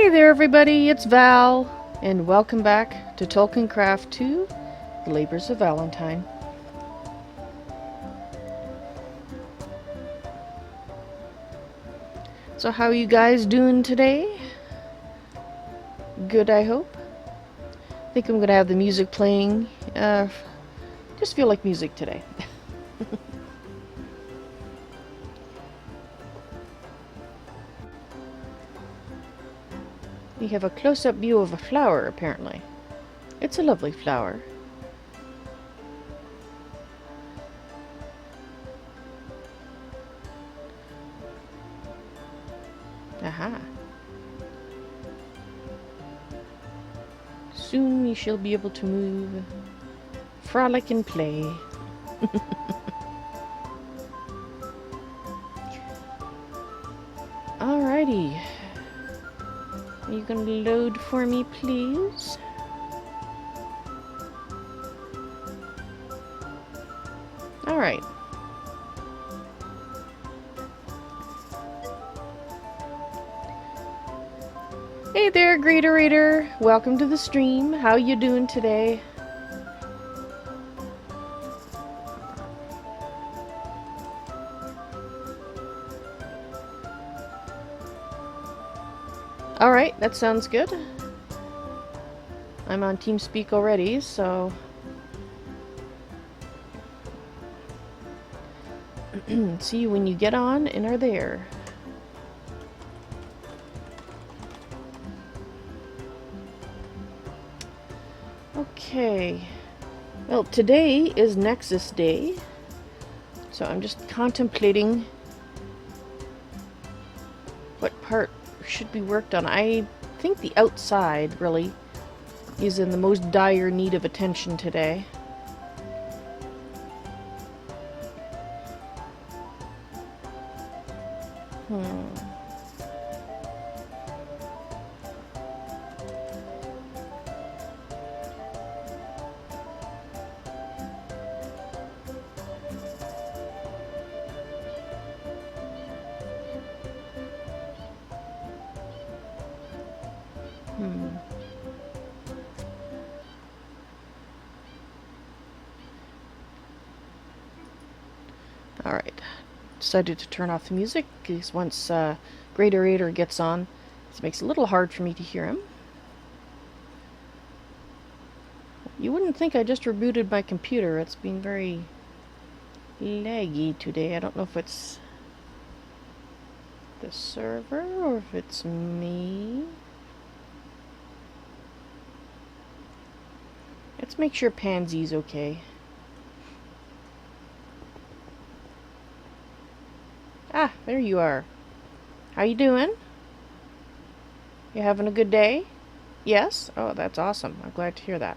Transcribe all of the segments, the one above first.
Hey there everybody, it's Val, and welcome back to Tolkiencraft II, The Labors of Valentine. So how are you guys doing today? Good, I hope. I think I'm gonna have the music playing. Just feel like music today. We have a close-up view of a flower, apparently. It's a lovely flower. Aha. Soon we shall be able to move, frolic and play. Alrighty. Are you gonna load for me, please? Alright. Hey there, GreatOrator. Welcome to the stream. How you doing today? Alright, that sounds good. I'm on TeamSpeak already, so... see you when you get on and are there. Okay. Well, today is Nexus Day, so I'm just contemplating what part should be worked on. I think the outside, really, is in the most dire need of attention today. Alright, decided to turn off the music because once GreatOrator gets on, it makes it a little hard for me to hear him. You wouldn't think I just rebooted my computer. It's been very laggy today. I don't know if it's the server or if it's me. Let's make sure Pansy's okay. Ah, there you are. How you doing? You having a good day? Yes? Oh, that's awesome. I'm glad to hear that.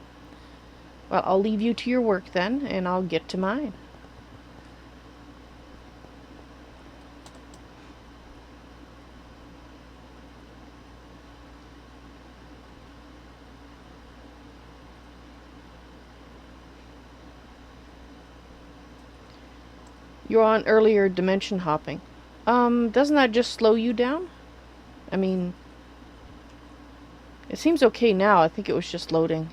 Well, I'll leave you to your work then, and I'll get to mine. You're on earlier dimension hopping. Doesn't that just slow you down? I mean, it seems okay now. I think it was just loading.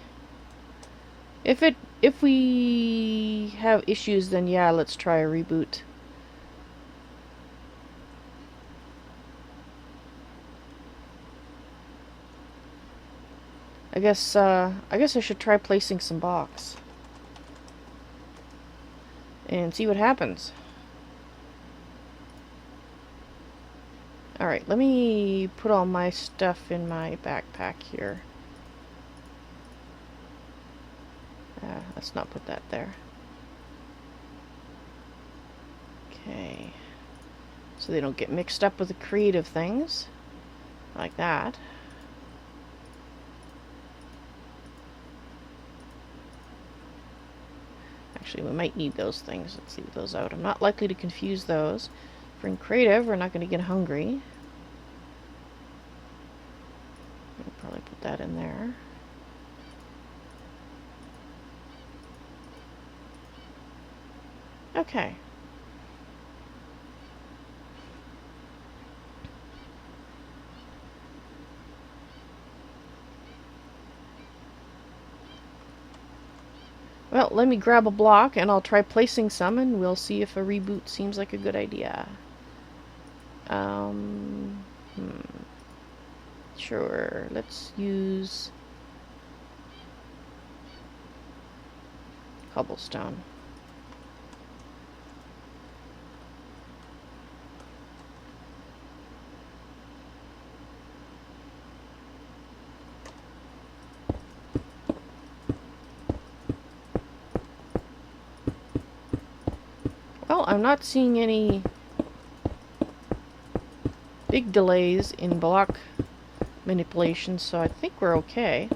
If we have issues, then yeah, let's try a reboot. I guess I should try placing some blocks and see what happens. Alright, let me put all my stuff in my backpack here. Let's not put that there. Okay. So they don't get mixed up with the creative things. Like that. Actually, we might need those things. Let's leave those out. I'm not likely to confuse those. For in creative, we're not going to get hungry. I'll probably put that in there. Okay. let me grab a block and I'll try placing some and we'll see if a reboot seems like a good idea. Sure, let's use cobblestone. Well, I'm not seeing any big delays in block manipulation, so I think we're okay.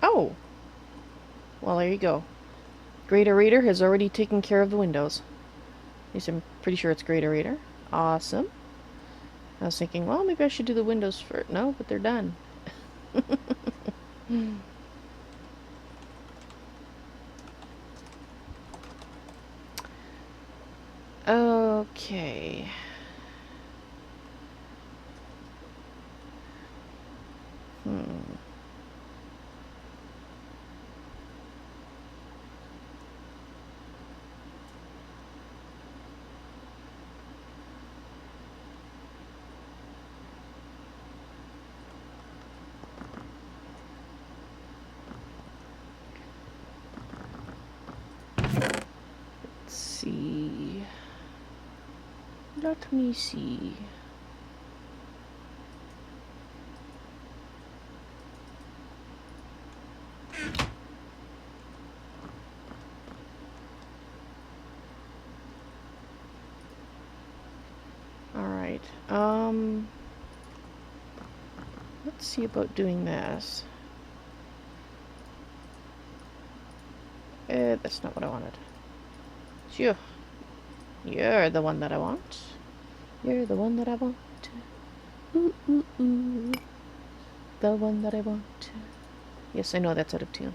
Oh! Well, there you go. GreatOrator has already taken care of the windows. At least I'm pretty sure it's GreatOrator. Awesome. I was thinking, well, maybe I should do the windows first. No, but they're done. Okay. See. Let me see. All right. Let's see about doing this. That's not what I wanted. Sure. You're the one that I want. You're the one that I want. Ooh, ooh, ooh. The one that I want. Yes, I know that's out of tune.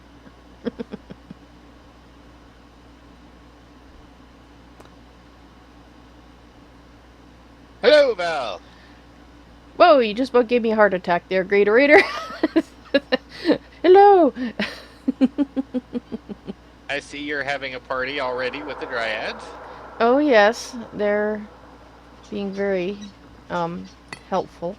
Hello, Val. Whoa, you just about gave me a heart attack there, GreatOrator. Hello. I see you're having a party already with the Dryads. Oh yes, they're being very helpful.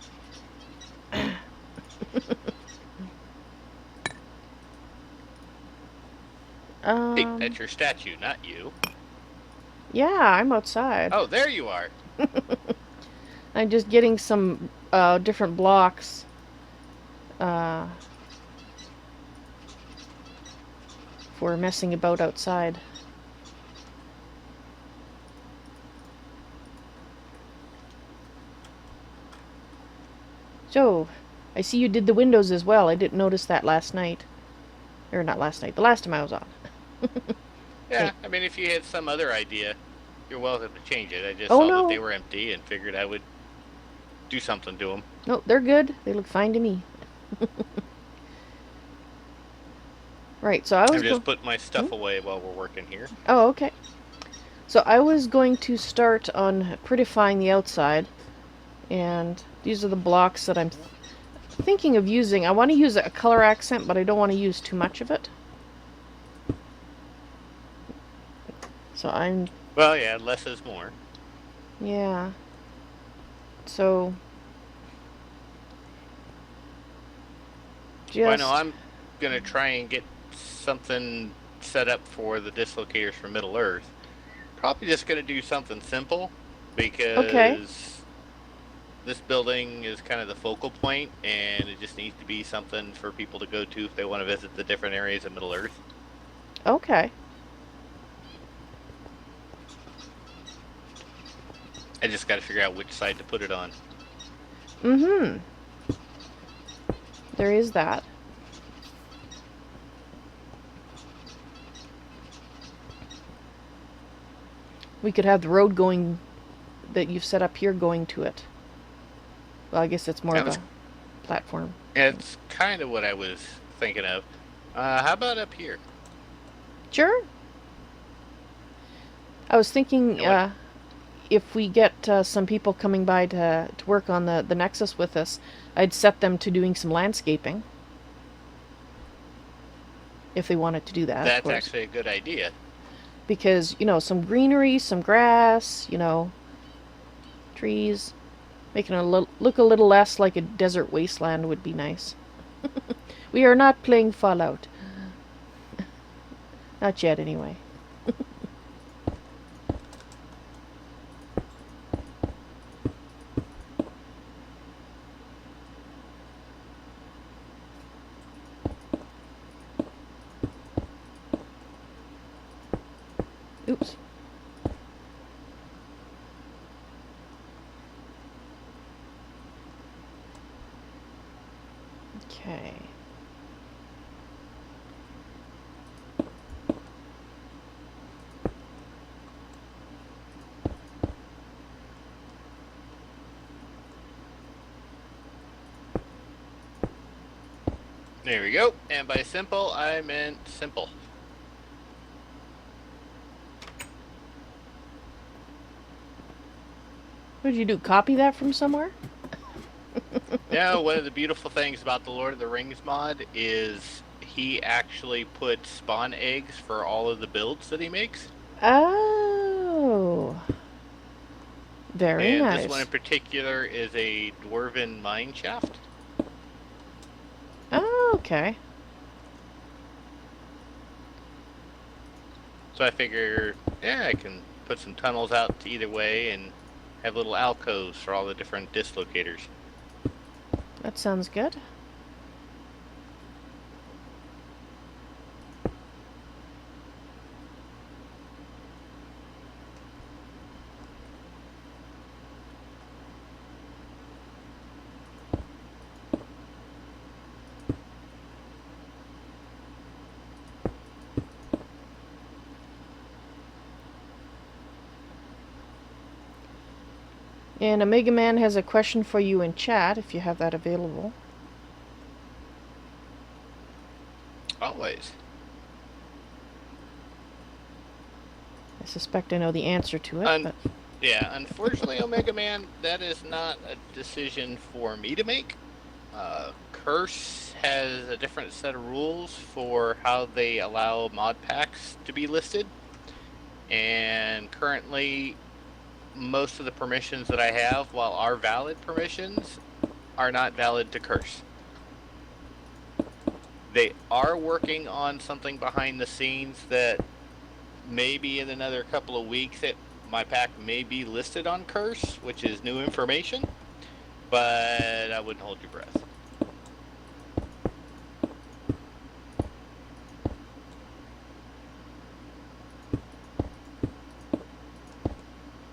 That's your statue, not you. Yeah, I'm outside. Oh, there you are. I'm just getting some different blocks for messing about outside. So, I see you did the windows as well. I didn't notice that last night. Or not last night, the last time I was on. Yeah, I mean, if you had some other idea, you're welcome to change it. I just Oh, saw no. that they were empty and figured I would do something to them. No, they're good. They look fine to me. Right, so I'm just putting my stuff away while we're working here. Oh, okay. So I was going to start on prettifying the outside, and these are the blocks that I'm thinking of using. I want to use a color accent, but I don't want to use too much of it. So I'm... Well, yeah, less is more. Yeah. So... Well, no, I'm going to try and get something set up for the dislocators for Middle Earth. Probably just going to do something simple, because this building is kind of the focal point, and it just needs to be something for people to go to if they want to visit the different areas of Middle Earth. Okay. I just got to figure out which side to put it on. Mm-hmm. There is that. We could have the road going that you've set up here going to it. Well, I guess it's more That of was, a platform. it's kind of what I was thinking of. How about up here? Sure. I was thinking if we get some people coming by to work on the Nexus with us, I'd set them to doing some landscaping. If they wanted to do that, of That's course. actually a good idea. Because, you know, some greenery, some grass, you know, trees. Making it look a little less like a desert wasteland would be nice. We are not playing Fallout. Not yet, anyway. Oops. Okay. There we go. And by simple, I meant simple. What did you do? Copy that from somewhere? Now, one of the beautiful things about the Lord of the Rings mod is he actually puts spawn eggs for all of the builds that he makes. Oh. Very And nice. this one in particular is a dwarven mine shaft. Oh, okay. So I figure, yeah, I can put some tunnels out to either way and have little alcoves for all the different dislocators. That sounds good. And Omega Man has a question for you in chat, if you have that available. Always. I suspect I know the answer to it, but... Yeah, unfortunately, Omega Man, that is not a decision for me to make. Curse has a different set of rules for how they allow mod packs to be listed. And currently, most of the permissions that I have, while are valid permissions, are not valid to Curse. They are working on something behind the scenes that maybe in another couple of weeks my pack may be listed on Curse, which is new information, but I wouldn't hold your breath.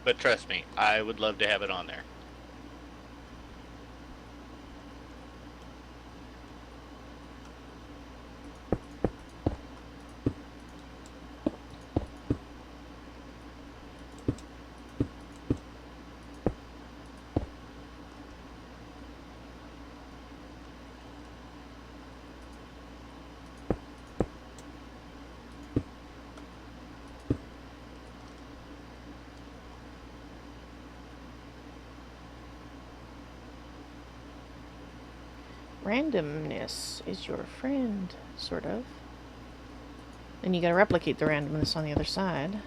But trust me, I would love to have it on there. Randomness is your friend, sort of. And you gotta replicate the randomness on the other side.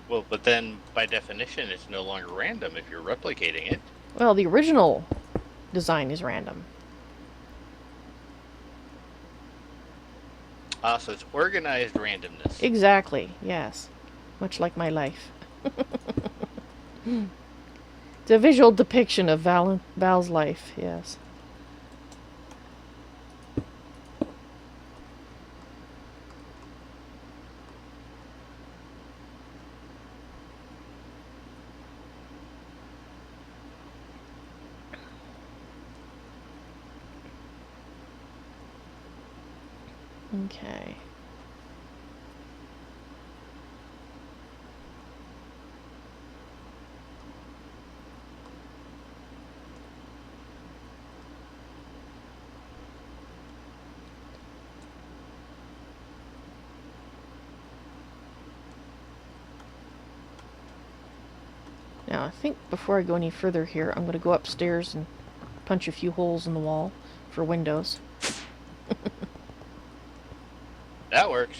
Well, but then by definition, it's no longer random if you're replicating it. Well, the original design is random. So it's organized randomness. Exactly, yes. Much like my life. It's a visual depiction of Val's life, yes. Okay. I think before I go any further here, I'm going to go upstairs and punch a few holes in the wall for windows. That works.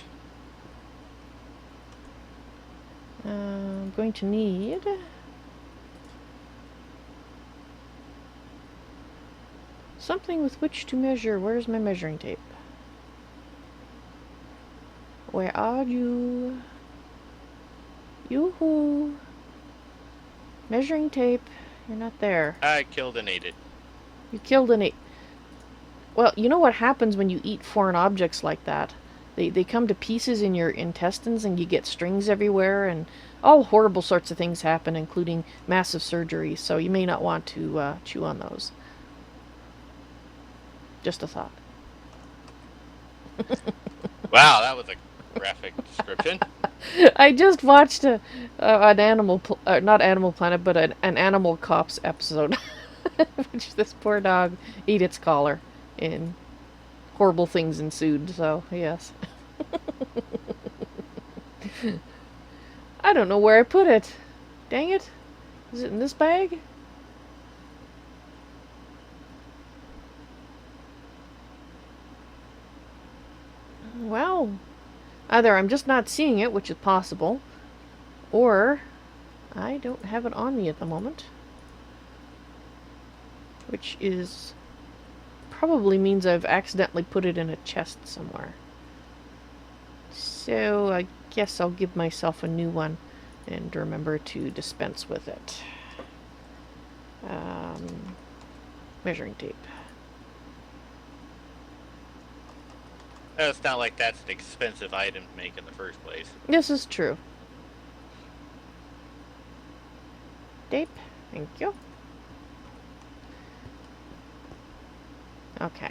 I'm going to need... something with which to measure. Where's my measuring tape? Where are you? Yoo-hoo! Measuring tape. You're not there. I killed and ate it. You killed an ape. Well, you know what happens when you eat foreign objects like that? They come to pieces in your intestines and you get strings everywhere and all horrible sorts of things happen, including massive surgery, so you may not want to chew on those. Just a thought. Wow, that was a graphic description. I just watched an Animal... not Animal Planet, but an Animal Cops episode. Which this poor dog ate its collar and horrible things ensued, so yes. I don't know where I put it. Dang it. Is it in this bag? Well, either I'm just not seeing it, which is possible, or I don't have it on me at the moment. Which is probably means I've accidentally put it in a chest somewhere. So I guess I'll give myself a new one and remember to dispense with it. Measuring tape. It's not like that's an expensive item to make in the first place. This is true. Tape. Thank you. Okay.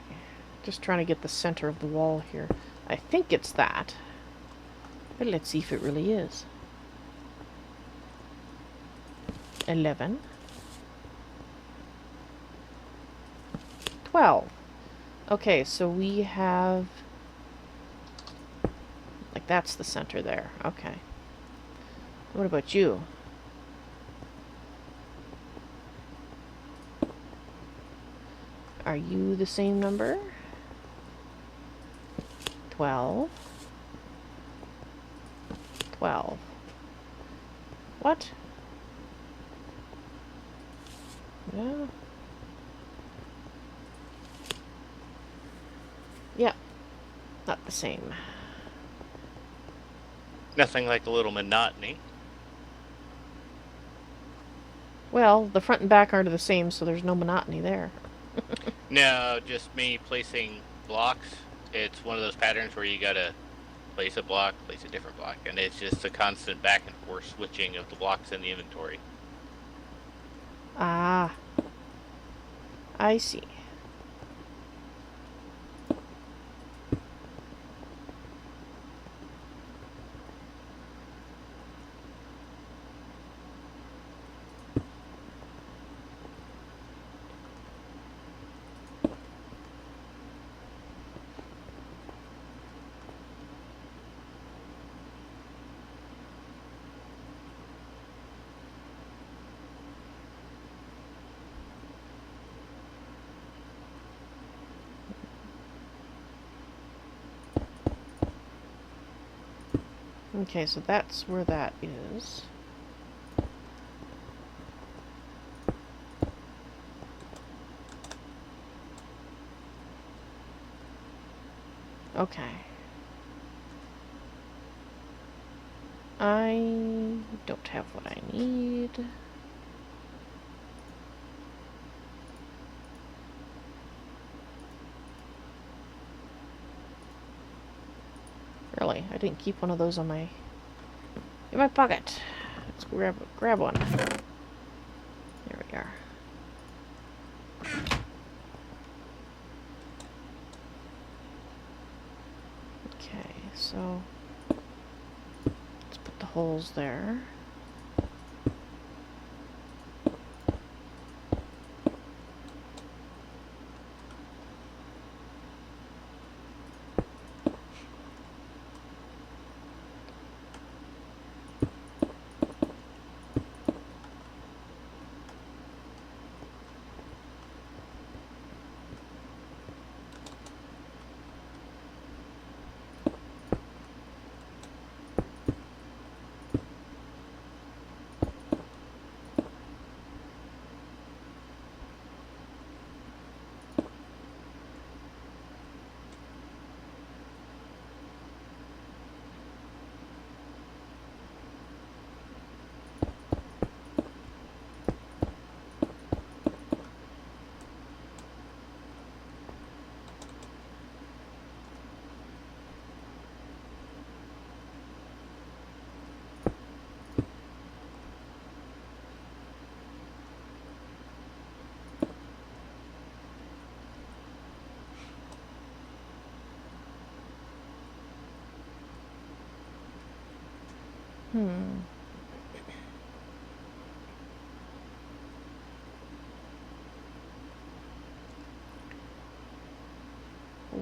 Just trying to get the center of the wall here. I think it's that. But let's see if it really is. 11. 12. Okay, so we have... like, that's the center there. Okay. What about you? Are you the same number? 12. 12. What? No. Yeah. Not the same. Nothing like a little monotony. Well, the front and back aren't the same, so there's no monotony there. No, just me placing blocks. It's one of those patterns where you gotta place a block, place a different block, and it's just a constant back and forth switching of the blocks in the inventory. Ah. I see. Okay, so that's where that is. Okay. I don't have what I need. Really, I didn't keep one of those on my... in my pocket. Let's grab one. There we are. Okay, so let's put the holes there.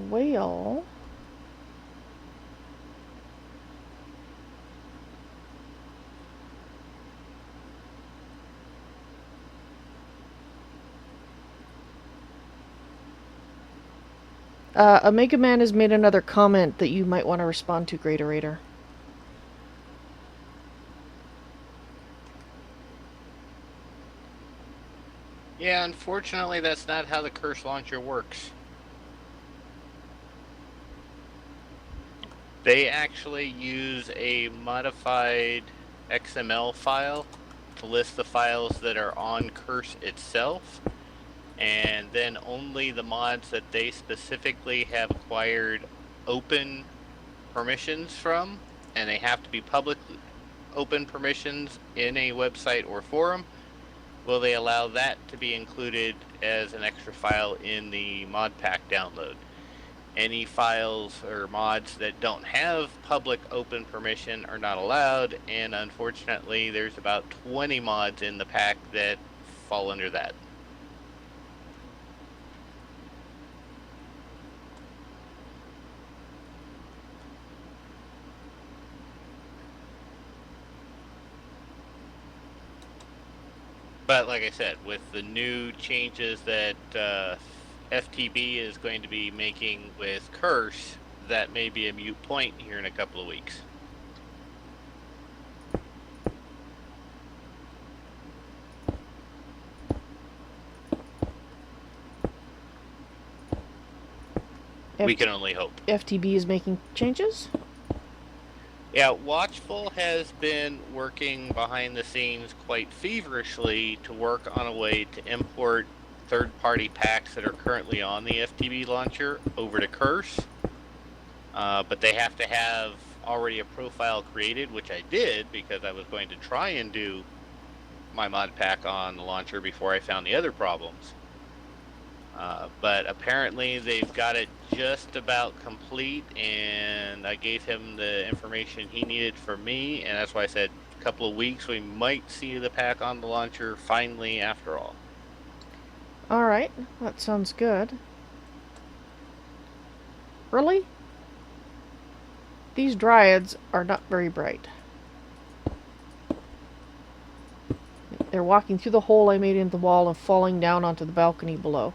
Whale. Omega Man has made another comment that you might want to respond to, GreatOrator. Yeah, unfortunately, that's not how the Curse Launcher works. They actually use a modified XML file to list the files that are on Curse itself, and then only the mods that they specifically have acquired open permissions from, and they have to be public open permissions in a website or forum, will they allow that to be included as an extra file in the mod pack download. Any files or mods that don't have public open permission are not allowed, and unfortunately there's about 20 mods in the pack that fall under that. But like I said, with the new changes that FTB is going to be making with Curse, that may be a moot point here in a couple of weeks. We can only hope. FTB is making changes? Yeah, Watchful has been working behind the scenes quite feverishly to work on a way to import third-party packs that are currently on the FTB launcher over to Curse. But they have to have already a profile created, which I did because I was going to try and do my mod pack on the launcher before I found the other problems. But apparently they've got it just about complete, and I gave him the information he needed from me, and that's why I said a couple of weeks we might see the pack on the launcher finally after all. Alright, that sounds good. Really? These dryads are not very bright. They're walking through the hole I made in the wall and falling down onto the balcony below.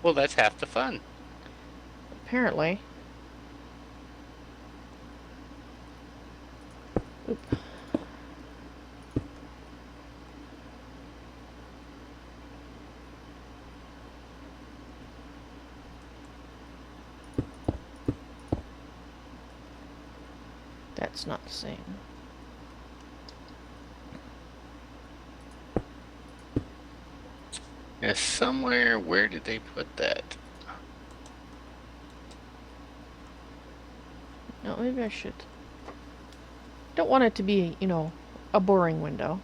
Well, that's half the fun. Apparently. Oop. That's not the same. Yeah, somewhere, where did they put that? No, maybe I should. Don't want it to be, you know, a boring window.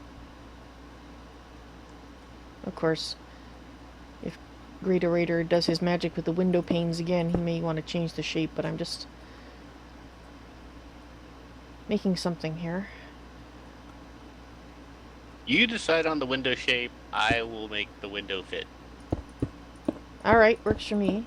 Of course, if GreatOrator does his magic with the window panes again, he may want to change the shape, but I'm just making something here. You decide on the window shape, I will make the window fit. Alright, works for me.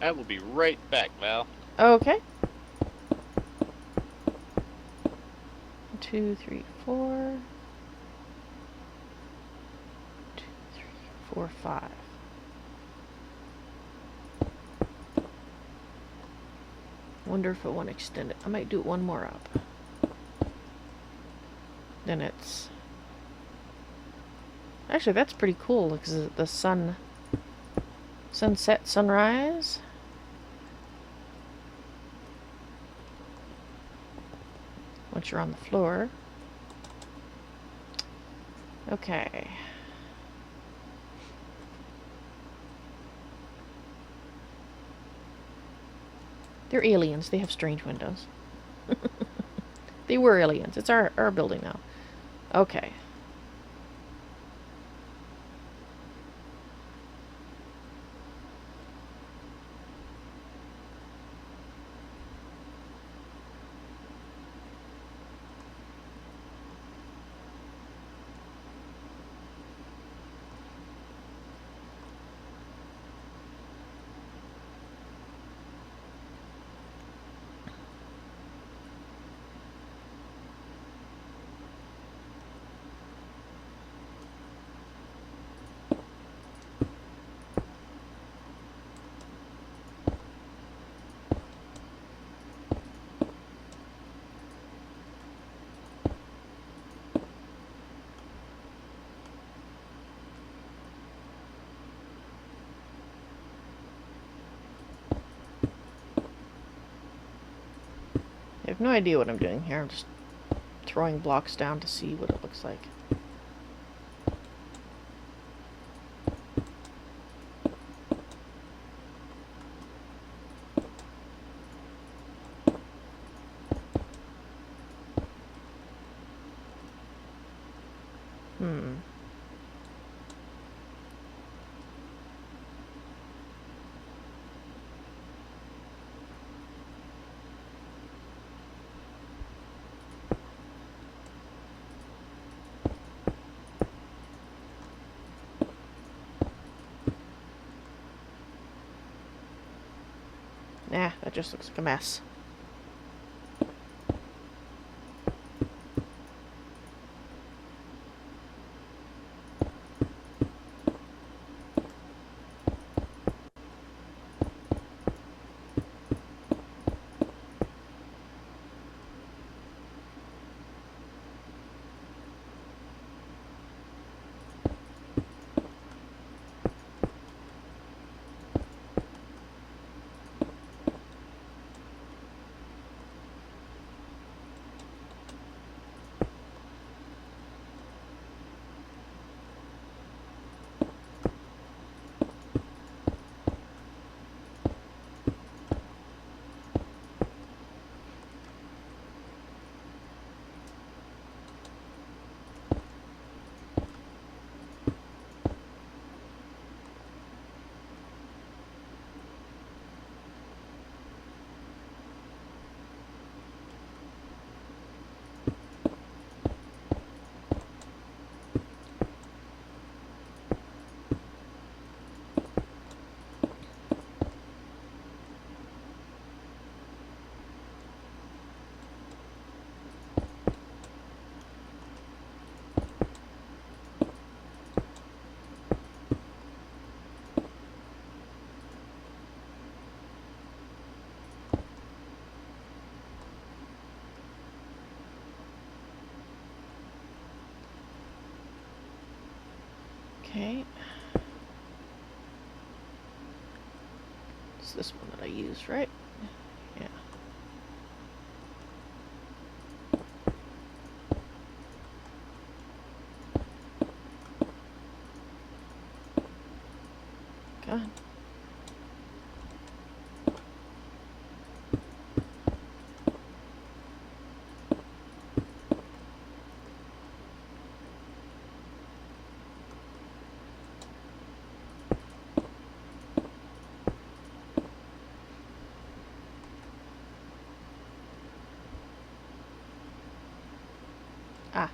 I will be right back, Val. Okay. 2, 3, 4. 2, 3, 4, 5. Wonder if it won't extend it. I might do it one more up. Then it's... Actually, that's pretty cool, because the sun... Sunset, sunrise... once you're on the floor. Okay. They're aliens. They have strange windows. They were aliens. It's our building now. Okay. I have no idea what I'm doing here. I'm just throwing blocks down to see what it looks like. Nah, that just looks like a mess. Okay. It's this one that I used, right? Yeah. God. Ah.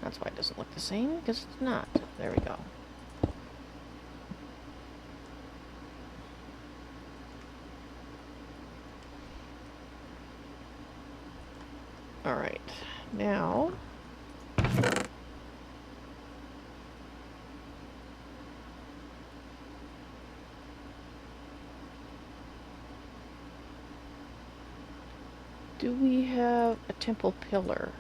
That's why it doesn't look the same, because it's not. There we go. Alright. Now... do we have a temple pillar?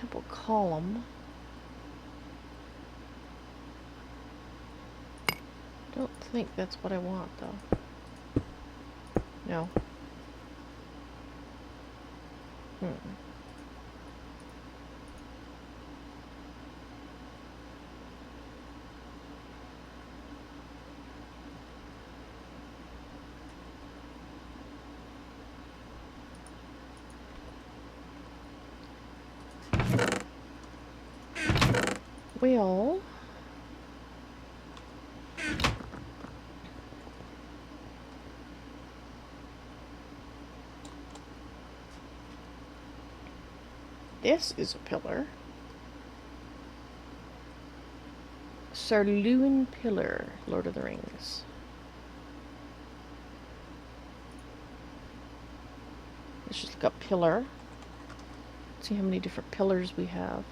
temple column. Don't think that's what I want, though. No. Well, this is a pillar. Sarluin Pillar, Lord of the Rings. Let's just look up pillar. See how many different pillars we have.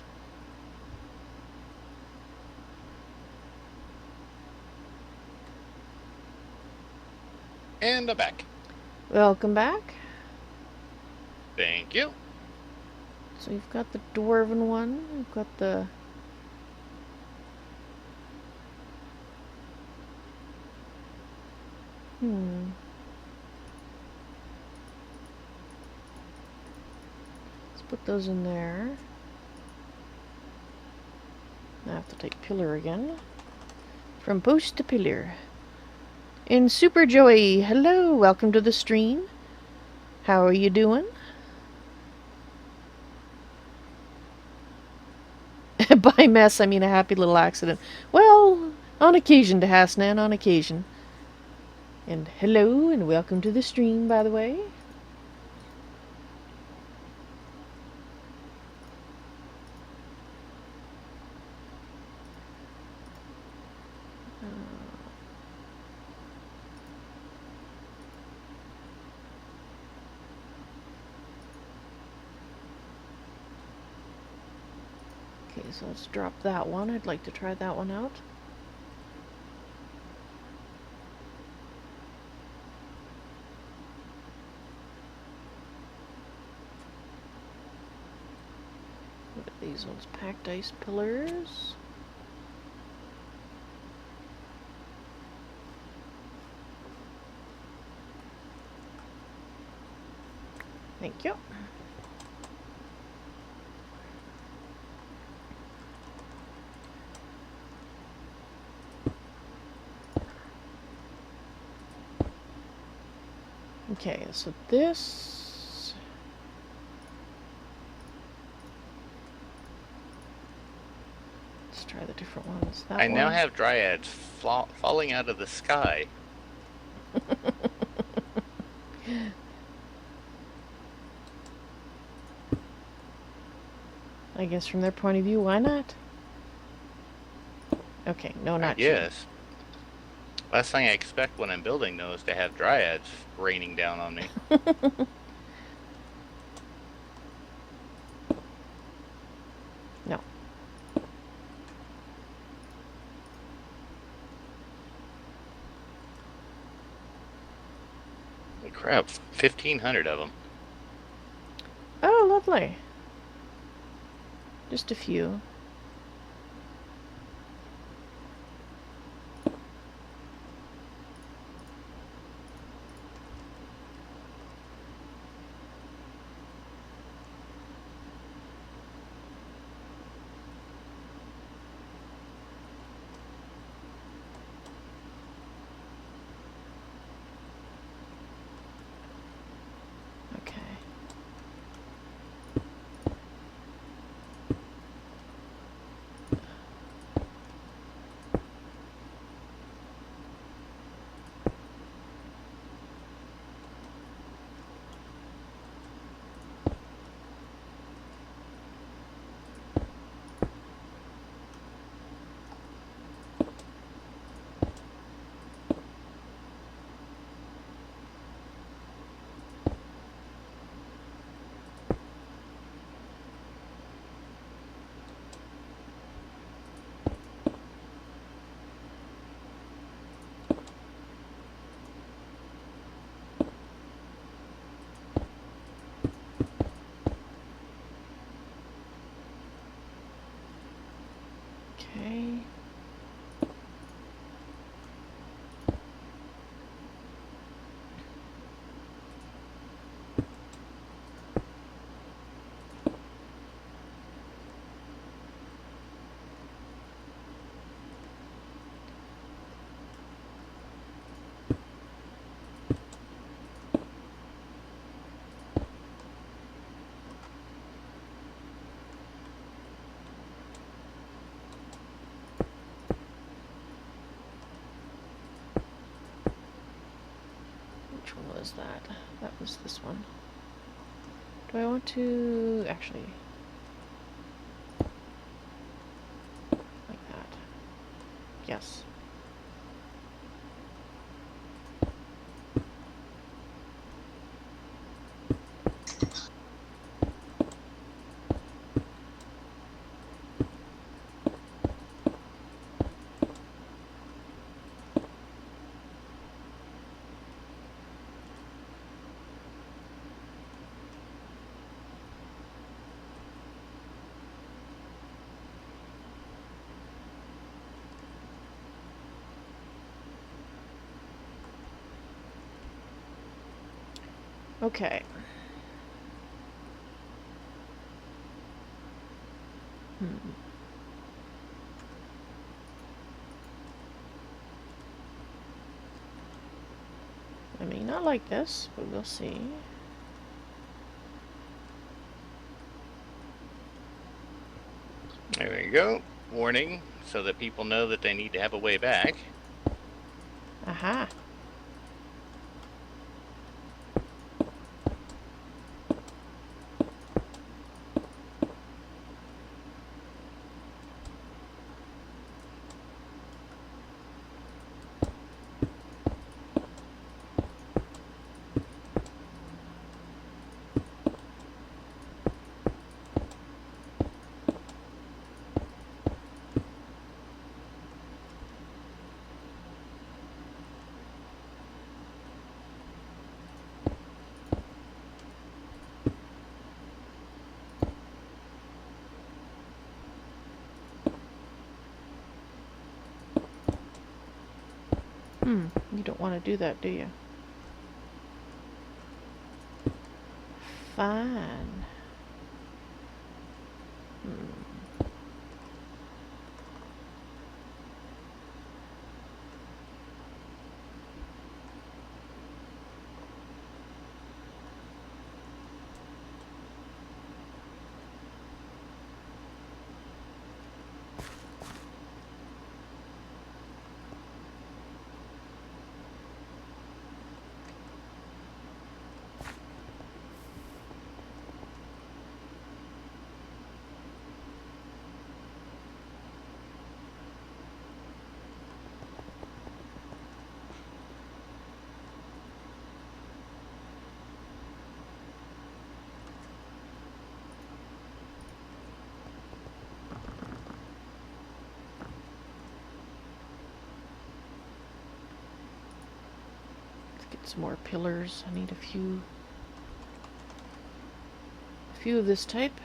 And I'm back. Welcome back. Thank you. So you've got the dwarven one. You've got the... Let's put those in there. I have to take pillar again. From post to pillar. And Super Joey, hello, welcome to the stream. How are you doing? By mess, I mean a happy little accident. Well, on occasion, Hasnan, on occasion. And hello, and welcome to the stream, by the way. Okay, so let's drop that one. I'd like to try that one out. Look at these ones, packed ice pillars. Thank you. Okay, so this... Let's try the different ones. That I one. now have dryads falling out of the sky. I guess from their point of view, why not? Okay, no, not Yes. Last thing I expect when I'm building those to have dryads raining down on me. No. Holy crap, 1,500 of them. Oh, lovely. Just a few. was that? That was this one. Do I want to actually like that? Yes. Okay. I may not like this, but we'll see. There we go. Warning, so that people know that they need to have a way back. Aha. You don't want to do that, do you? Fine. Some more pillars. I need a few of this type.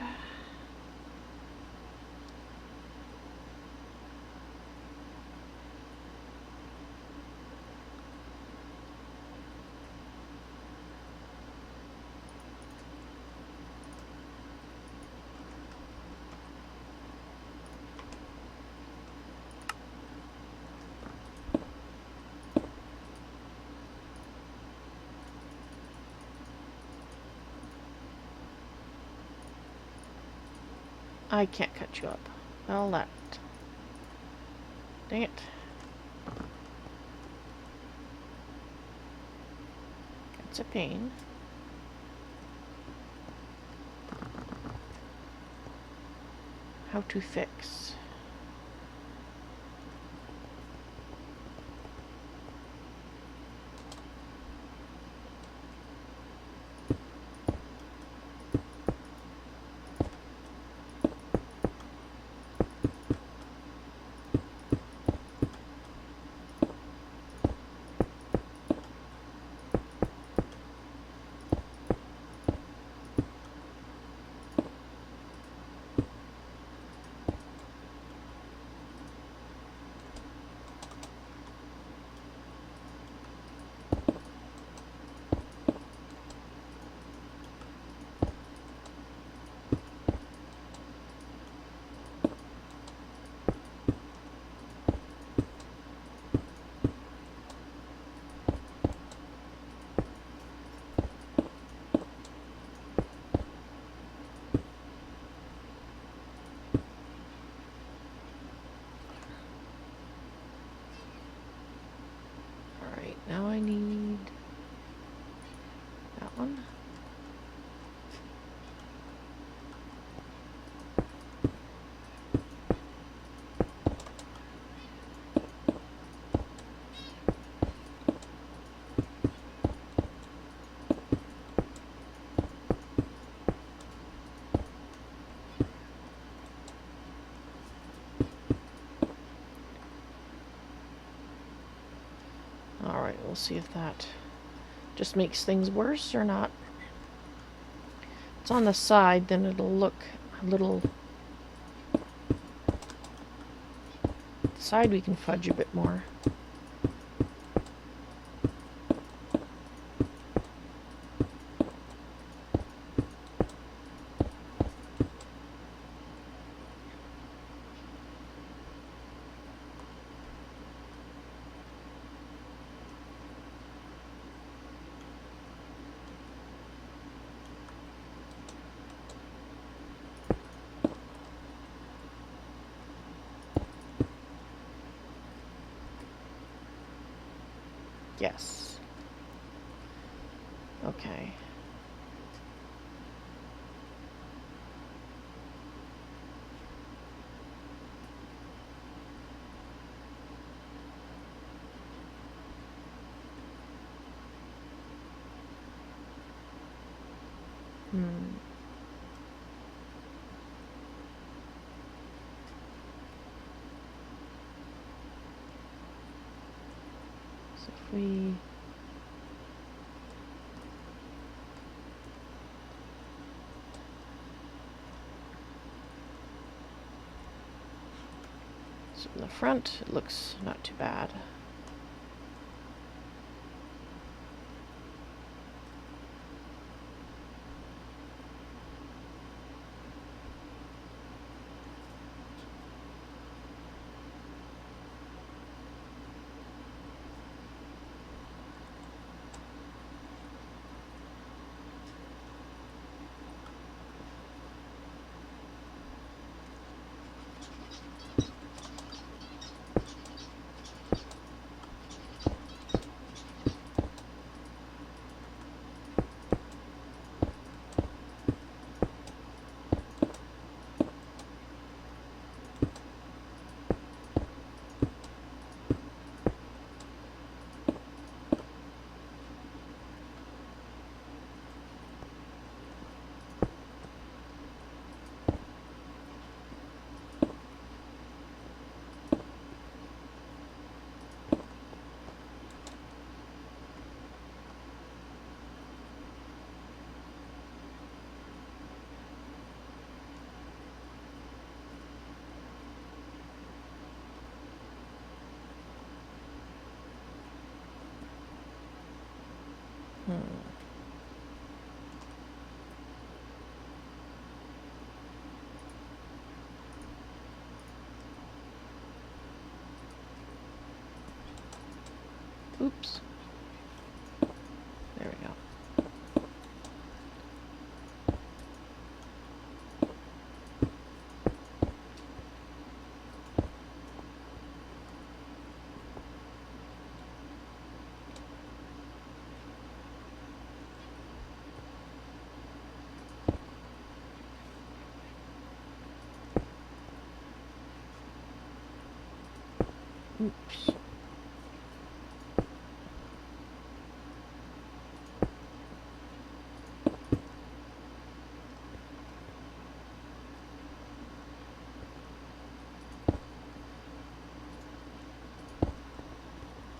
I can't cut you up. Well, that. Dang it. It's a pain. How to fix. one. Alright, we'll see if that just makes things worse or not. If it's on the side, then it'll look a little... The side we can fudge a bit more. Yes. Okay. So if we... So in the front, it looks not too bad. Oops. There we go. Oops.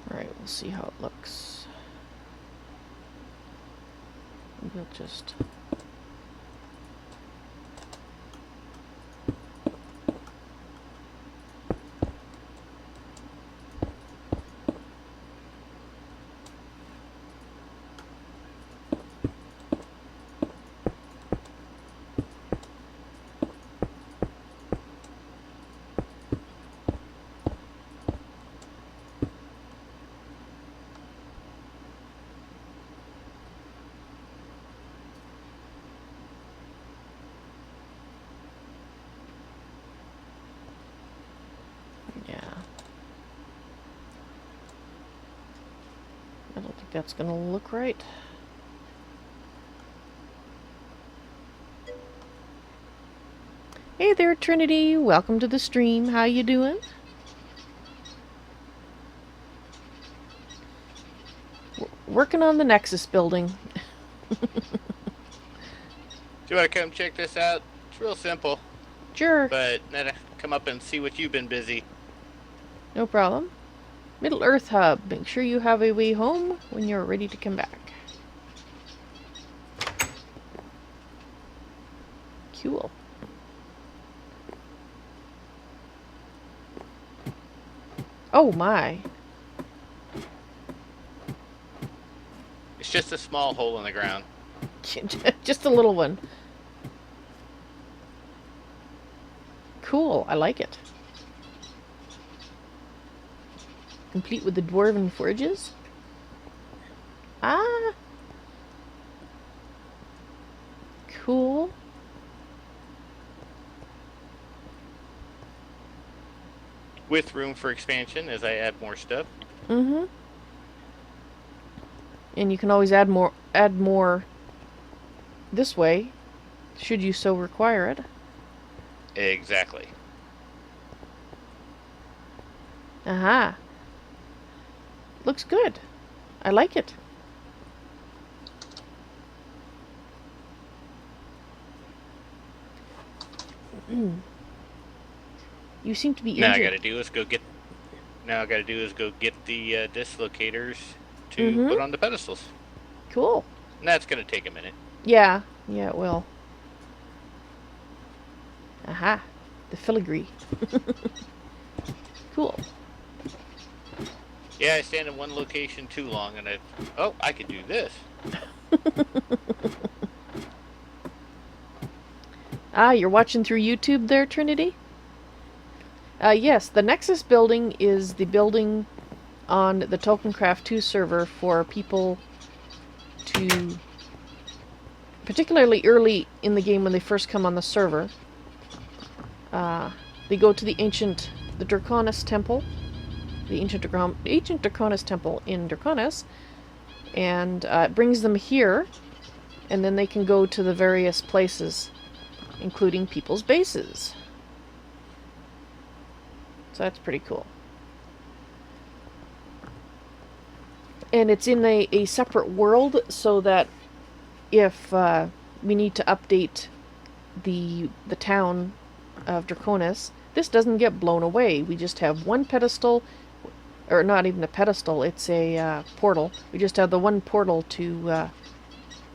Alright, we'll see how it looks. We'll just... Yeah. I don't think that's gonna look right. Hey there, Trinity. Welcome to the stream. How you doing? Working on the Nexus building. Do you want to come check this out? It's real simple. Sure. But then I come up and see what you've been busy. No problem. Middle Earth Hub. Make sure you have a way home when you're ready to come back. Cool. Oh my. It's just a small hole in the ground. Just a little one. Cool. I like it. Complete with the dwarven forges. Ah. Cool. With room for expansion as I add more stuff. Mm-hmm. And you can always add more this way, should you so require it. Exactly. Aha. Looks good. I like it. You seem to be Now injured. I gotta do is go get the dislocators to put on the pedestals. Cool. And that's gonna take a minute. Yeah. Yeah, it will. Aha. The filigree. Cool. Yeah, I stand in one location too long and I could do this. Ah, you're watching through YouTube there, Trinity? Yes, the Nexus building is the building on the Tolkiencraft II server for people to, particularly early in the game when they first come on the server, they go to the Draconis Temple, the ancient Draconis Temple in Draconis, and it brings them here, and then they can go to the various places, including people's bases. So that's pretty cool. And it's in a separate world, so that if we need to update the town of Draconis, this doesn't get blown away. We just have one pedestal, or not even a pedestal, it's a portal. We just have the one portal to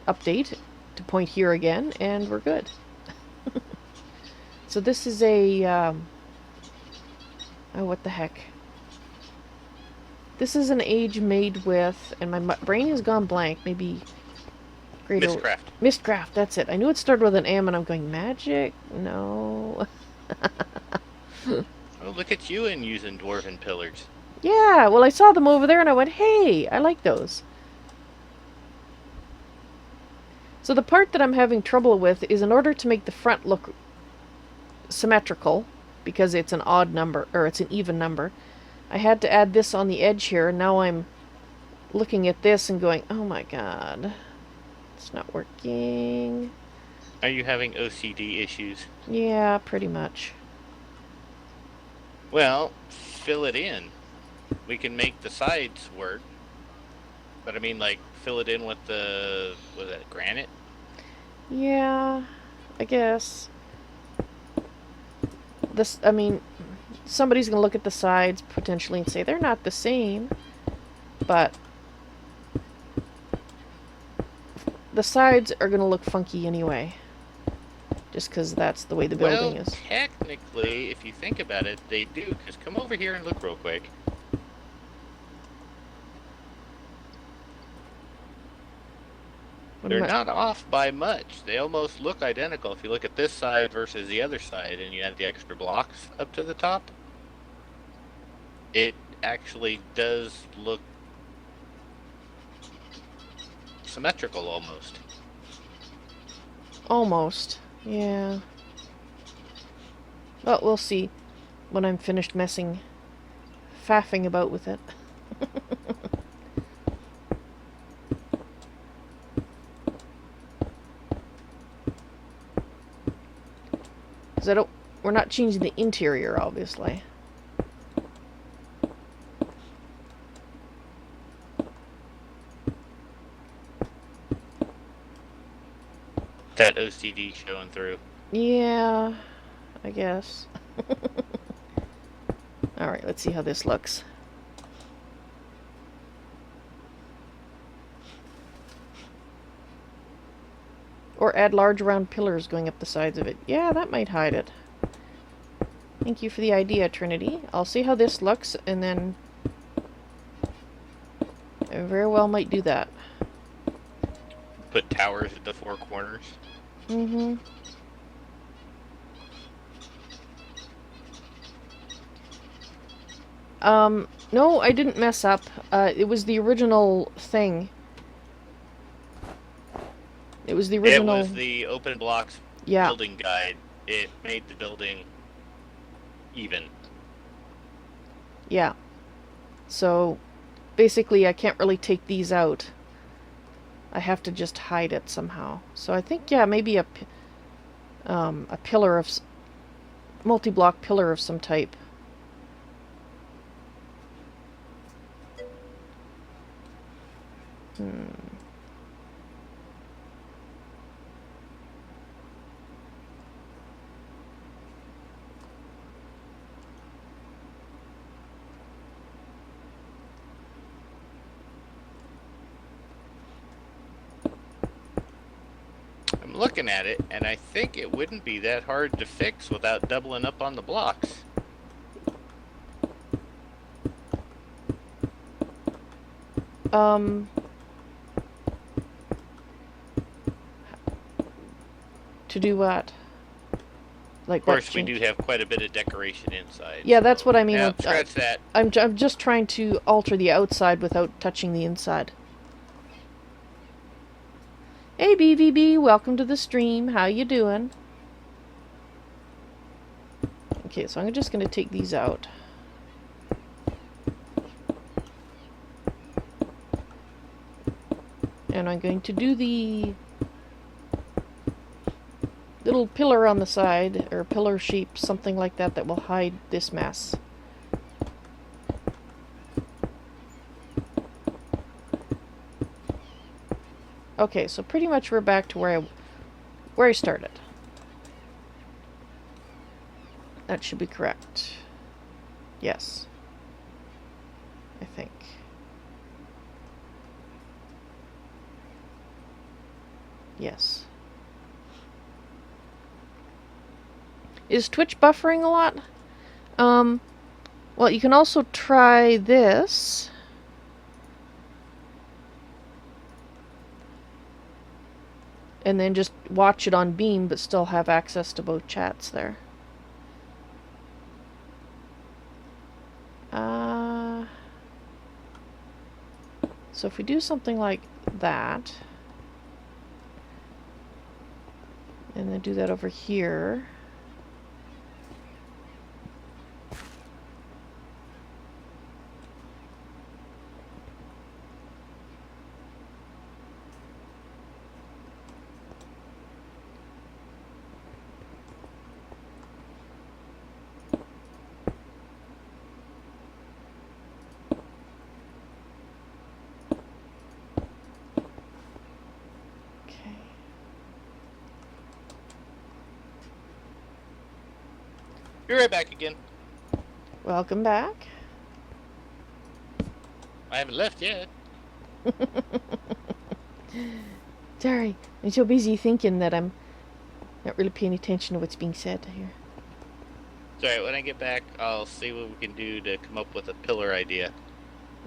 update, to point here again, and we're good. So this is a... oh, what the heck. This is an age made with... and my brain has gone blank. Maybe... Mistcraft. Mistcraft, that's it. I knew it started with an M, and I'm going, magic? No. Oh, look at you and using dwarven pillars. Yeah, well, I saw them over there, and I went, hey, I like those. So the part that I'm having trouble with is, in order to make the front look symmetrical, because it's an odd number, or it's an even number, I had to add this on the edge here, and now I'm looking at this and going, oh my god, it's not working. Are you having OCD issues? Yeah, pretty much. Well, fill it in. We can make the sides work, but I mean, like, fill it in with the, was that granite? Yeah, I guess. This, I mean, somebody's gonna look at the sides potentially and say they're not the same, but the sides are gonna look funky anyway, just because that's the way the building is. Technically, if you think about it, they do, because come over here and look real quick. They're not off by much. They almost look identical. If you look at this side versus the other side and you add the extra blocks up to the top, it actually does look symmetrical almost. Almost, yeah. Well, we'll see when I'm finished faffing about with it. we're not changing the interior, obviously. That OCD showing through. Yeah, I guess. Alright, let's see how this looks. Or add large round pillars going up the sides of it. Yeah, that might hide it. Thank you for the idea, Trinity. I'll see how this looks, and then I very well might do that. Put towers at the four corners. Mm-hmm. No, I didn't mess up. It was the original thing. It was the original... It was the open blocks building guide. It made the building even. Yeah. So, basically I can't really take these out. I have to just hide it somehow. So I think, yeah, maybe a pillar of... multi-block pillar of some type. I'm looking at it, and I think it wouldn't be that hard to fix without doubling up on the blocks. To do what? Like, of course, we do have quite a bit of decoration inside. Yeah, so that's what I mean. Yeah, scratch that. I'm just trying to alter the outside without touching the inside. Hey, BVB, welcome to the stream. How you doing? Okay, so I'm just going to take these out. And I'm going to do the little pillar on the side, or pillar shape, something like that, that will hide this mess. Okay, so pretty much we're back to where I started. That should be correct. Yes. I think. Yes. Is Twitch buffering a lot? Well, you can also try this. And then just watch it on Beam, but still have access to both chats there. So if we do something like that, and then do that over here. You're right back again. Welcome back. I haven't left yet. Sorry, I'm so busy thinking that I'm not really paying attention to what's being said here. Sorry, when I get back, I'll see what we can do to come up with a pillar idea.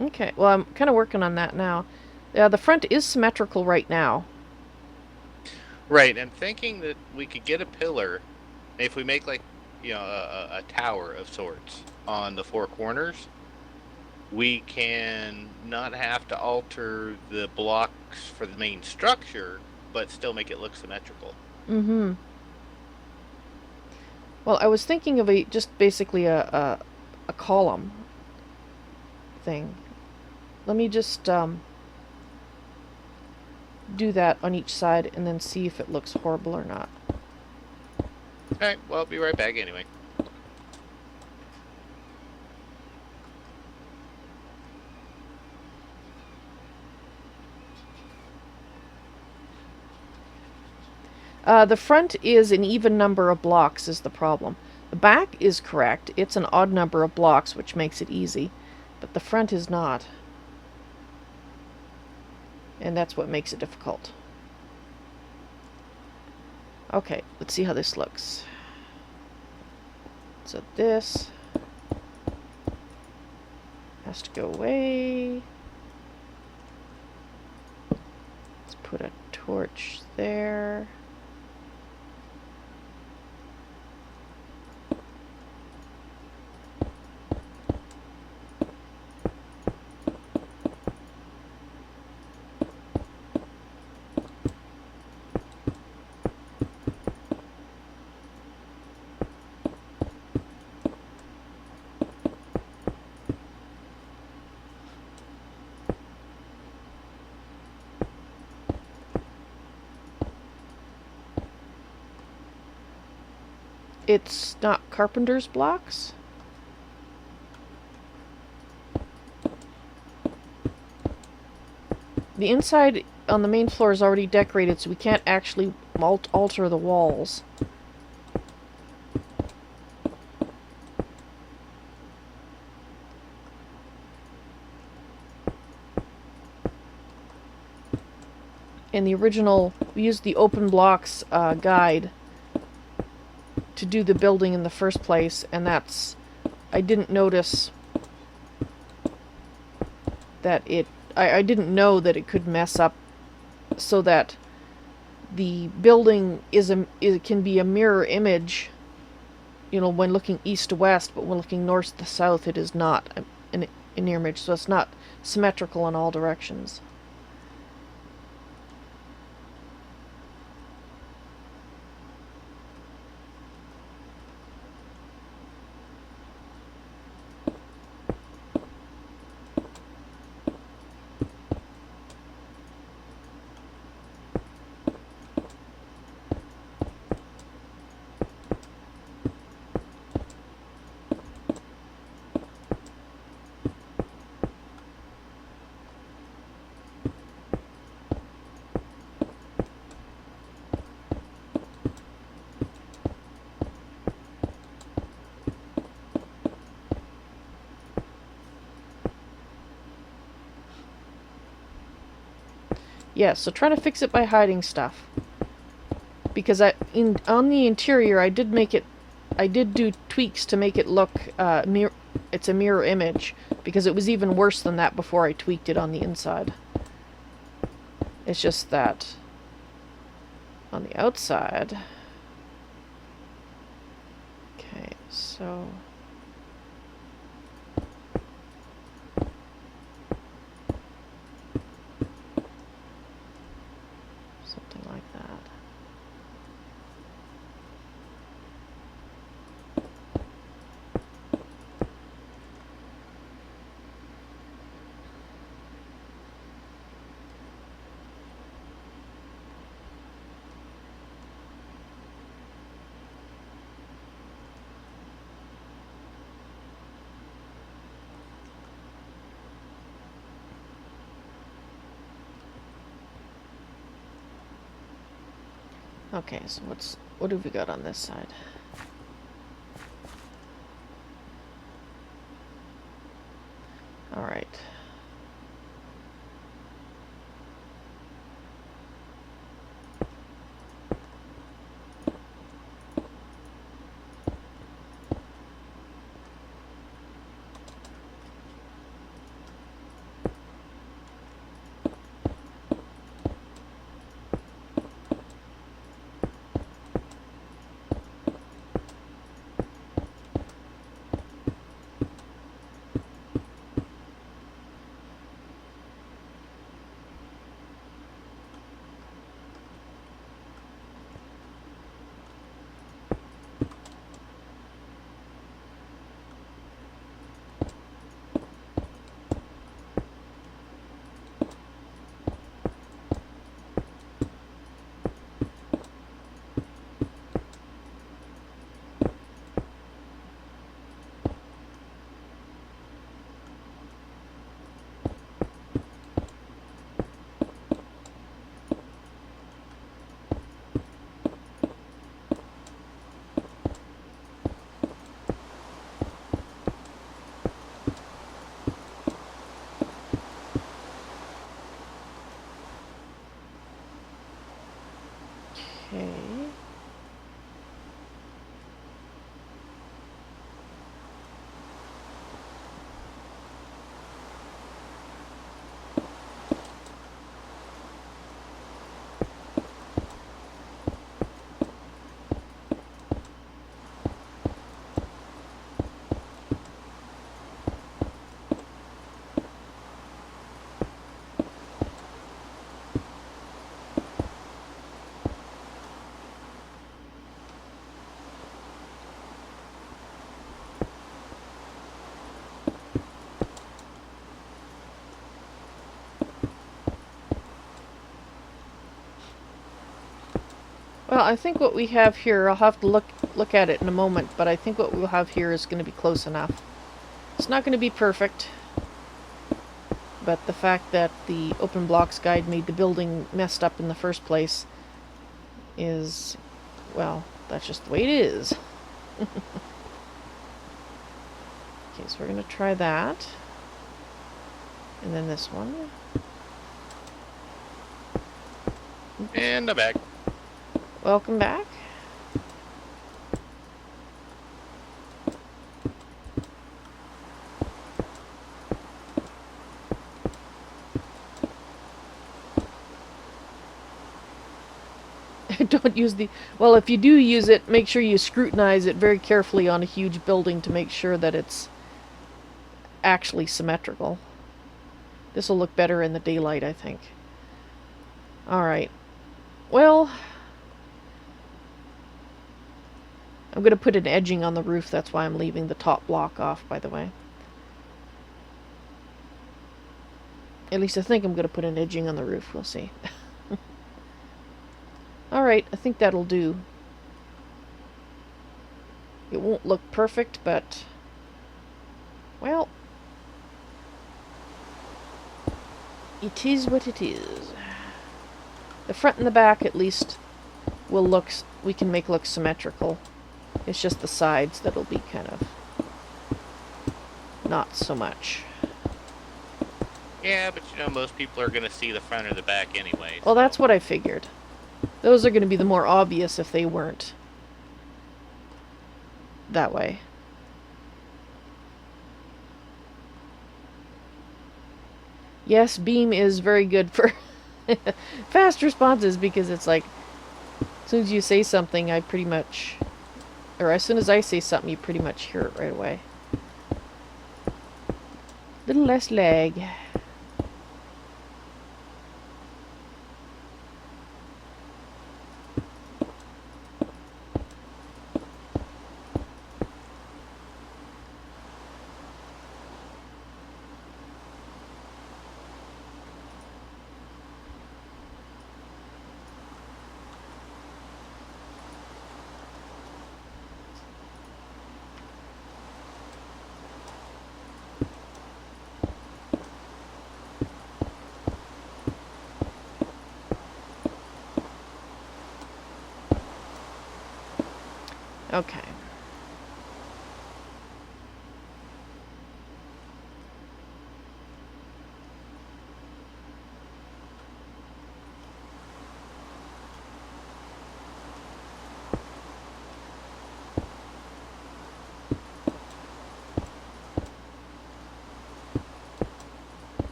Okay, well, I'm kind of working on that now. The front is symmetrical right now. Right, I'm thinking that we could get a pillar if we make, like, you know, a tower of sorts on the four corners. We can not have to alter the blocks for the main structure, but still make it look symmetrical. Mm-hmm. Well, I was thinking of just basically a column thing. Let me just do that on each side and then see if it looks horrible or not. Alright, well, I'll be right back anyway. The front is an even number of blocks is the problem. The back is correct. It's an odd number of blocks, which makes it easy. But the front is not. And that's what makes it difficult. Okay, let's see how this looks. So this has to go away. Let's put a torch there. It's not carpenter's blocks. The inside on the main floor is already decorated, so we can't actually alter the walls. In the original, we used the open blocks guide to do the building in the first place, and that's... I didn't notice that I didn't know that it could mess up so that the building can be a mirror image, you know, when looking east to west, but when looking north to south it is not an image, so it's not symmetrical in all directions. Yeah, so try to fix it by hiding stuff. Because on the interior, I did do tweaks to make it look it's a mirror image, because it was even worse than that before I tweaked it on the inside. It's just that on the outside. Okay, so something like that. Okay, so what have we got on this side? All right. Okay. Well, I think what we have here, I'll have to look at it in a moment, but I think what we'll have here is going to be close enough. It's not going to be perfect, but the fact that the Open Blocks guide made the building messed up in the first place is, well, that's just the way it is. Okay, so we're going to try that. And then this one. And I'm back. Welcome back. Don't use the... Well, if you do use it, make sure you scrutinize it very carefully on a huge building to make sure that it's actually symmetrical. This will look better in the daylight, I think. Alright. Well, I'm going to put an edging on the roof. That's why I'm leaving the top block off, by the way. At least I think I'm going to put an edging on the roof. We'll see. Alright, I think that'll do. It won't look perfect, but... well... it is what it is. The front and the back, at least, will look... we can make look symmetrical. It's just the sides that'll be kind of... not so much. Yeah, but you know, most people are going to see the front or the back anyway. Well, that's what I figured. Those are going to be the more obvious if they weren't that way. Yes, Beam is very good for fast responses, because it's like, as soon as you say something, I pretty much... or as soon as I say something, you pretty much hear it right away. Little less lag. Okay.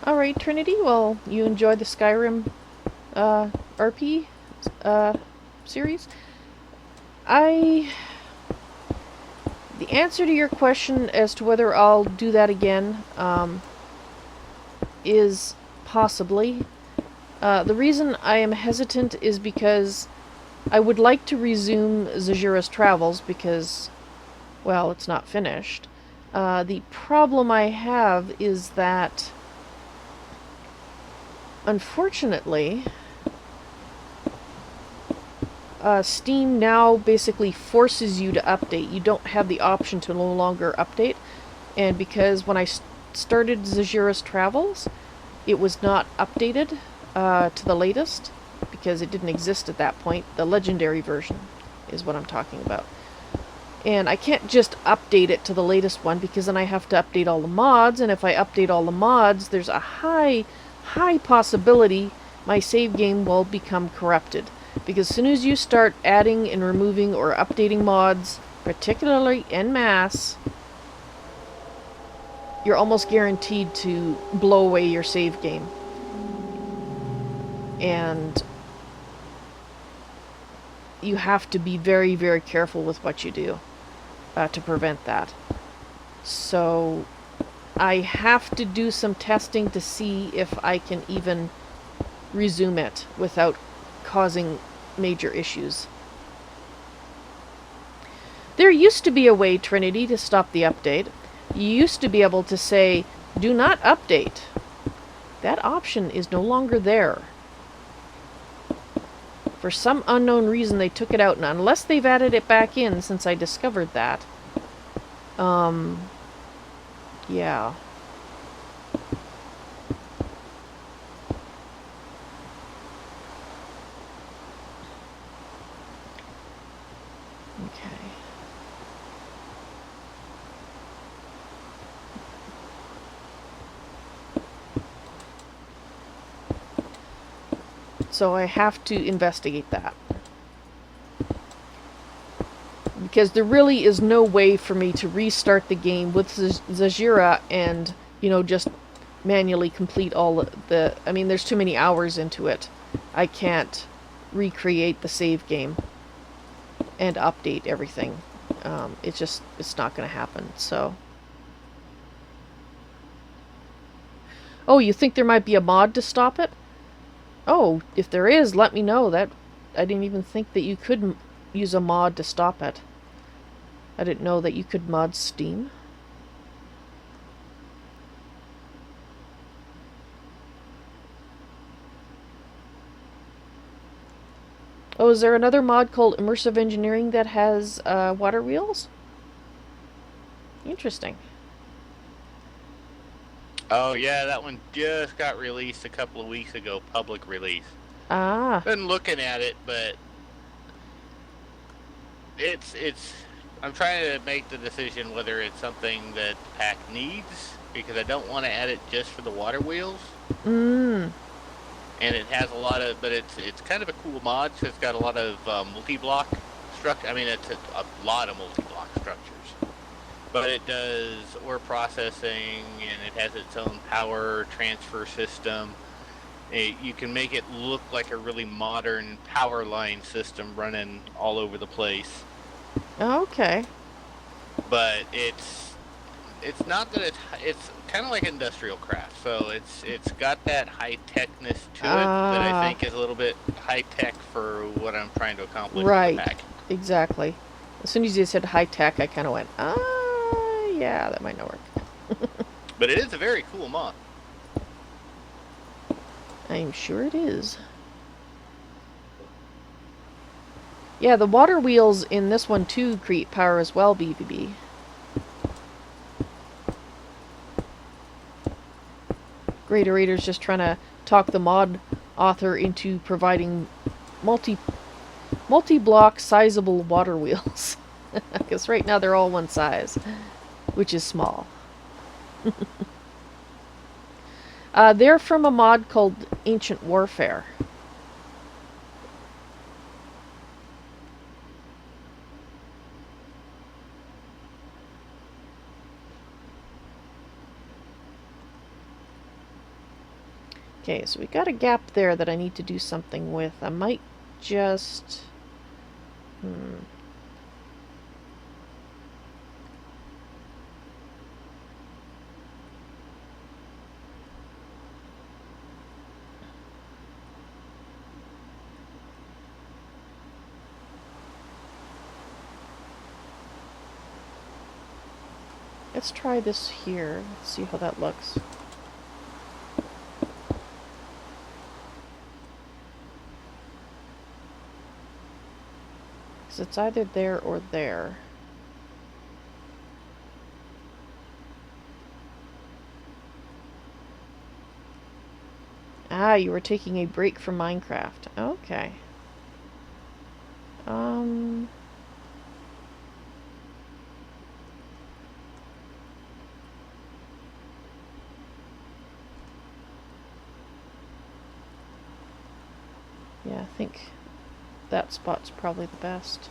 Alright, Trinity, well, you enjoyed the Skyrim RP series? The answer to your question as to whether I'll do that again is possibly. The reason I am hesitant is because I would like to resume Zajira's Travels because, well, it's not finished. The problem I have is that, unfortunately, Steam now basically forces you to update. You don't have the option to no longer update. And because when I started Zajira's Travels, it was not updated to the latest because it didn't exist at that point. The legendary version is what I'm talking about. And I can't just update it to the latest one because then I have to update all the mods, and if I update all the mods, there's a high possibility my save game will become corrupted. Because as soon as you start adding and removing or updating mods, particularly en masse, you're almost guaranteed to blow away your save game. And you have to be very, very careful with what you do to prevent that. So I have to do some testing to see if I can even resume it without causing major issues. There used to be a way, Trinity, to stop the update. You used to be able to say, do not update. That option is no longer there. For some unknown reason, they took it out, and unless they've added it back in since I discovered that, yeah. Okay. So I have to investigate that. Because there really is no way for me to restart the game with Zajira and, you know, just manually complete all the... I mean, there's too many hours into it. I can't recreate the save game and update everything. It's not going to happen, so... Oh, you think there might be a mod to stop it? Oh, if there is, let me know. That I didn't even think that you could use a mod to stop it. I didn't know that you could mod Steam. Oh, is there another mod called Immersive Engineering that has water wheels? Interesting. Oh yeah, that one just got released a couple of weeks ago, public release. Ah. Been looking at it, but it's I'm trying to make the decision whether it's something that the pack needs, because I don't want to add it just for the water wheels. And it has a lot of, but it's kind of a cool mod. So it's got a lot of multi-block structure. I mean, it's a lot of multi-block structures. But it does ore processing, and it has its own power transfer system. You can make it look like a really modern power line system running all over the place. Okay. But it's not that it's kind of like industrial craft. So it's got that high techness to it that I think is a little bit high tech for what I'm trying to accomplish with the pack. Exactly. As soon as you said high tech, I kind of went, yeah, that might not work. But it is a very cool mod. I'm sure it is. Yeah, the water wheels in this one too create power as well, BBB. GreatOrator's just trying to talk the mod author into providing multi-block sizable water wheels. Because right now they're all one size, which is small. They're from a mod called Ancient Warfare. Okay, so we got a gap there that I need to do something with. I might just... Let's try this here. Let's see how that looks. Because it's either there or there. Ah, you were taking a break from Minecraft. Okay. Yeah, I think that spot's probably the best.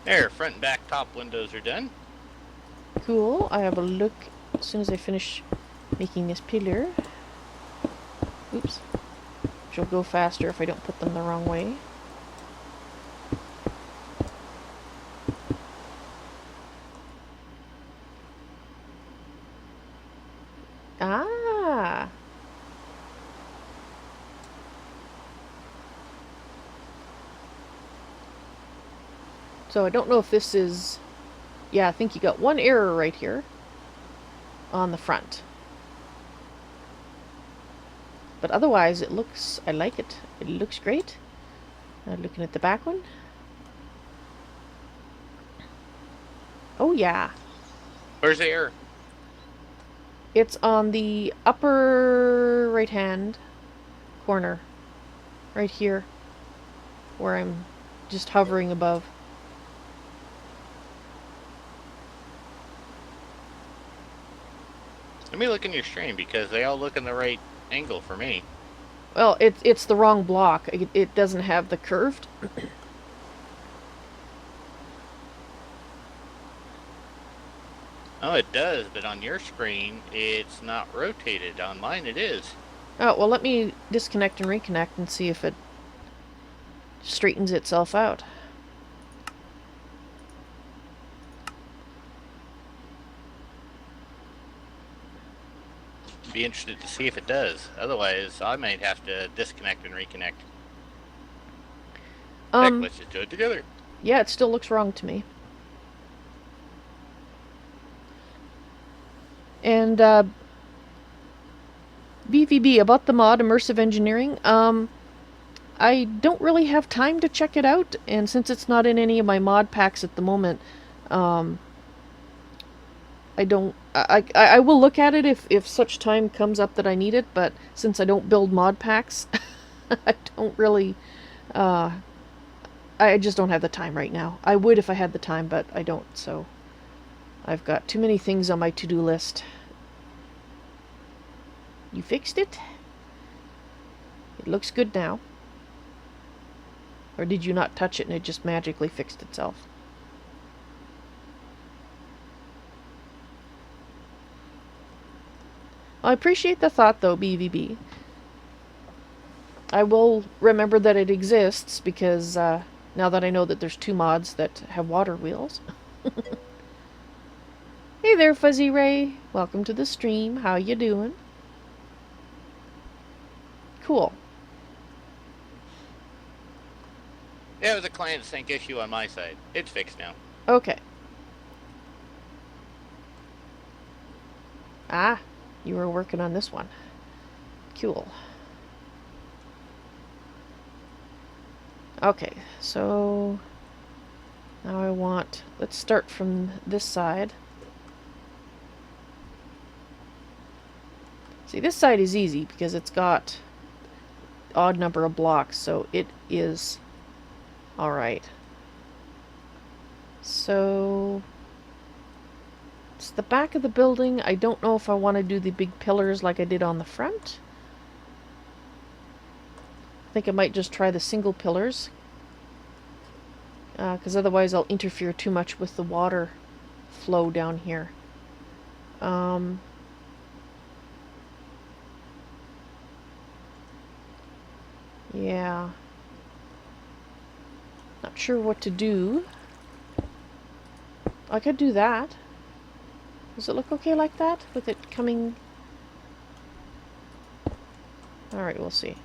There, front and back top windows are done. Cool. I have a look as soon as I finish making this pillar. Oops. Which will go faster if I don't put them the wrong way. Ah! So I don't know if this is... Yeah, I think you got one error right here on the front. But otherwise, it looks... I like it. It looks great. Looking at the back one. Oh, yeah. Where's the error? It's on the upper right-hand corner. Right here. Where I'm just hovering above. Let me look in your stream because they all look in the right angle for me. Well, it's the wrong block. It doesn't have the curved. Oh, it does, but on your screen, it's not rotated. On mine, it is. Oh, well, let me disconnect and reconnect and see if it straightens itself out. Be interested to see if it does. Otherwise, I might have to disconnect and reconnect. Heck, let's just do it together. Yeah, it still looks wrong to me. And BVB, about the mod Immersive Engineering, I don't really have time to check it out, and since it's not in any of my mod packs at the moment, I will look at it if such time comes up that I need it, but since I don't build mod packs, I don't really, I just don't have the time right now. I would if I had the time, but I don't, so I've got too many things on my to-do list. You fixed it? It looks good now. Or did you not touch it and it just magically fixed itself? I appreciate the thought, though, BVB. I will remember that it exists, because now that I know that there's two mods that have water wheels. Hey there, Fuzzy Ray. Welcome to the stream. How you doing? Cool. Yeah, it was a client sync issue on my side. It's fixed now. Okay. Ah, you were working on this one. Cool. Okay, so now I want... Let's start from this side. See, this side is easy because it's got odd number of blocks, so it is alright. So it's the back of the building. I don't know if I want to do the big pillars like I did on the front. I think I might just try the single pillars, because otherwise I'll interfere too much with the water flow down here. Yeah. Not sure what to do. I could do that. Does it look okay like that? With it coming... Alright, we'll see.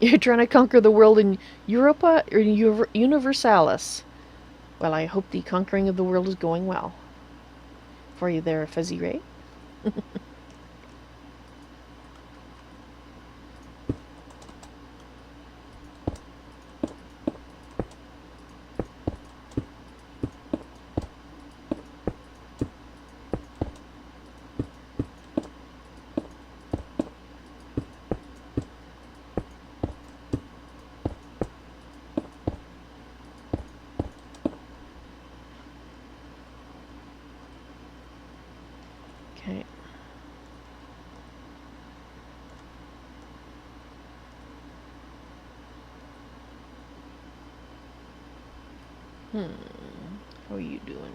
You're trying to conquer the world in Europa or Universalis. Well, I hope the conquering of the world is going well for you there, Fuzzy Ray. Okay. How are you doing?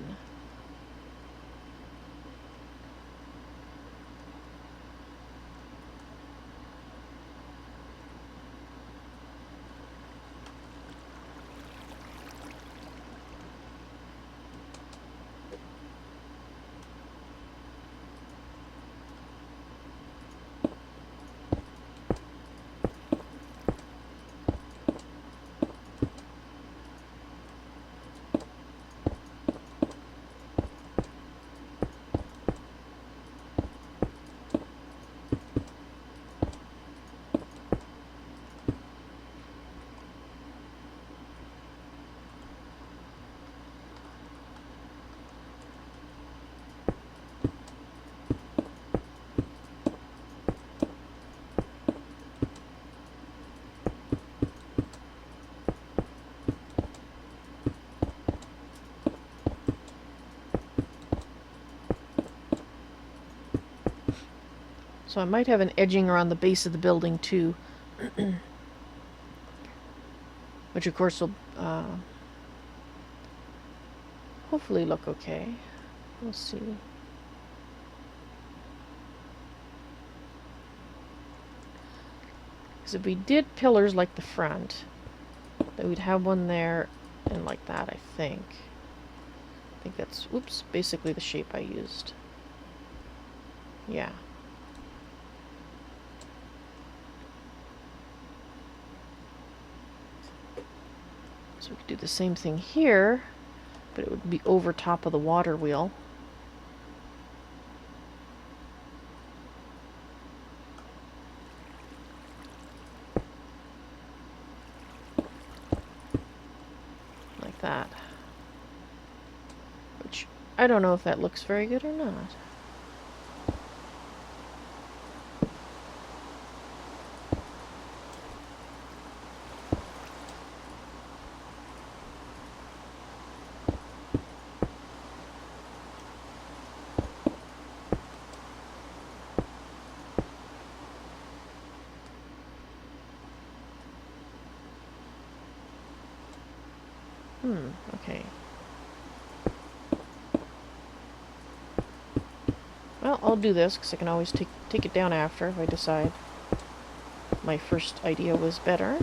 So I might have an edging around the base of the building too, which of course will hopefully look okay. We'll see. Because if we did pillars like the front, then we'd have one there and like that, I think. I think that's, oops, basically the shape I used. Yeah. So we could do the same thing here, but it would be over top of the water wheel. Like that. Which, I don't know if that looks very good or not. Okay. Well, I'll do this, because I can always take it down after if I decide my first idea was better.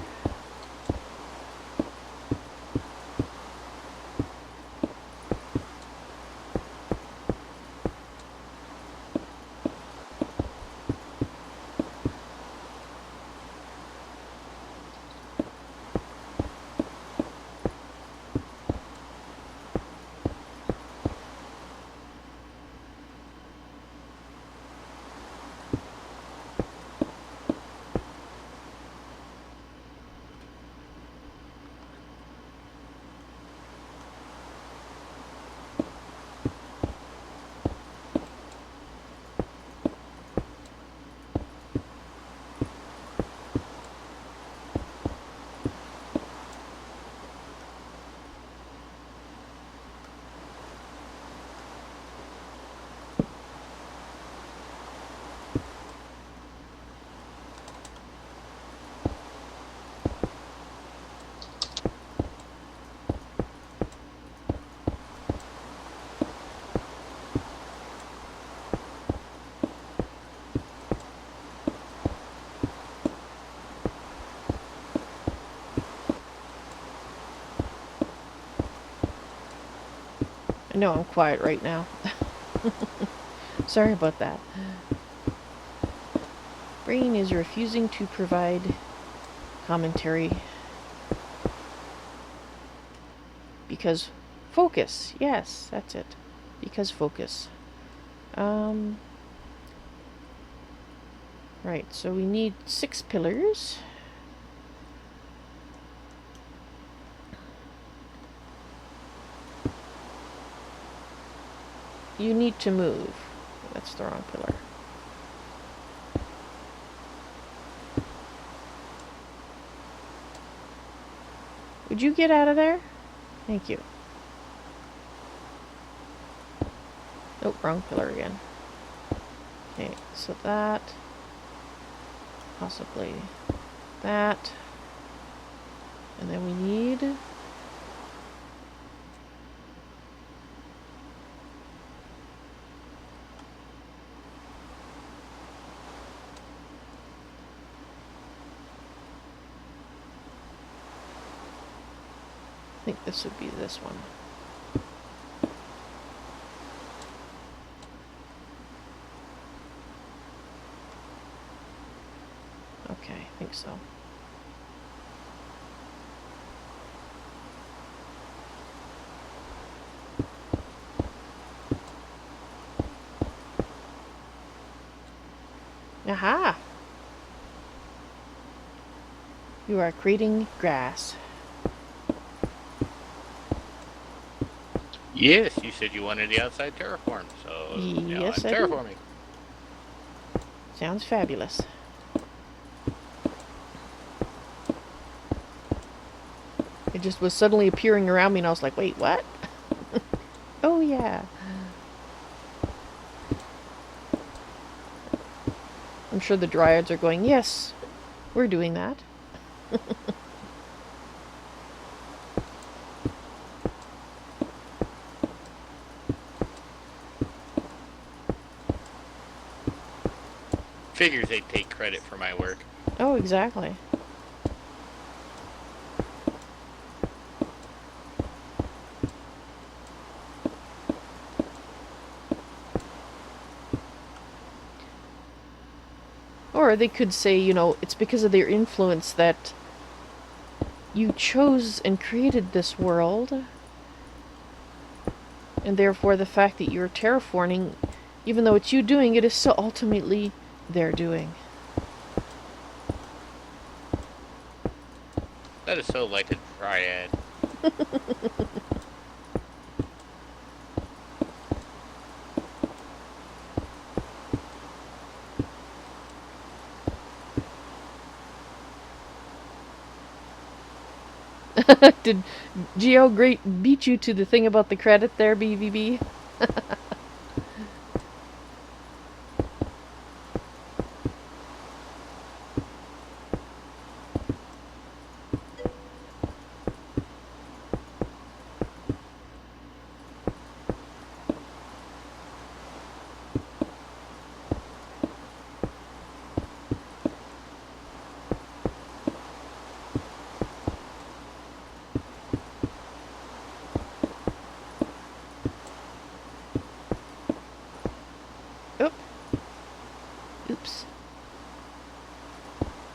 I know I'm quiet right now. Sorry about that. Brain is refusing to provide commentary. Because focus. Yes, that's it. Because focus. Right, so we need 6 pillars. You need to move. That's the wrong pillar. Would you get out of there? Thank you. Oh, wrong pillar again. Okay, so that. Possibly that. And then we need... I think this would be this one. Okay, I think so. Aha! You are creating grass. Yes, you said you wanted the outside terraform, so now Yes, I'm I do. terraforming. Sounds fabulous. It just was suddenly appearing around me and I was like, wait, what? Oh yeah. I'm sure the dryads are going, yes, we're doing that. Figures they'd take credit for my work. Oh, exactly. Or they could say, you know, it's because of their influence that you chose and created this world. And therefore the fact that you're terraforming, even though it's you doing it, is still ultimately their doing. That is so like a dryad. Did Geo Great beat you to the thing about the credit there, BVB? Oop. Oops.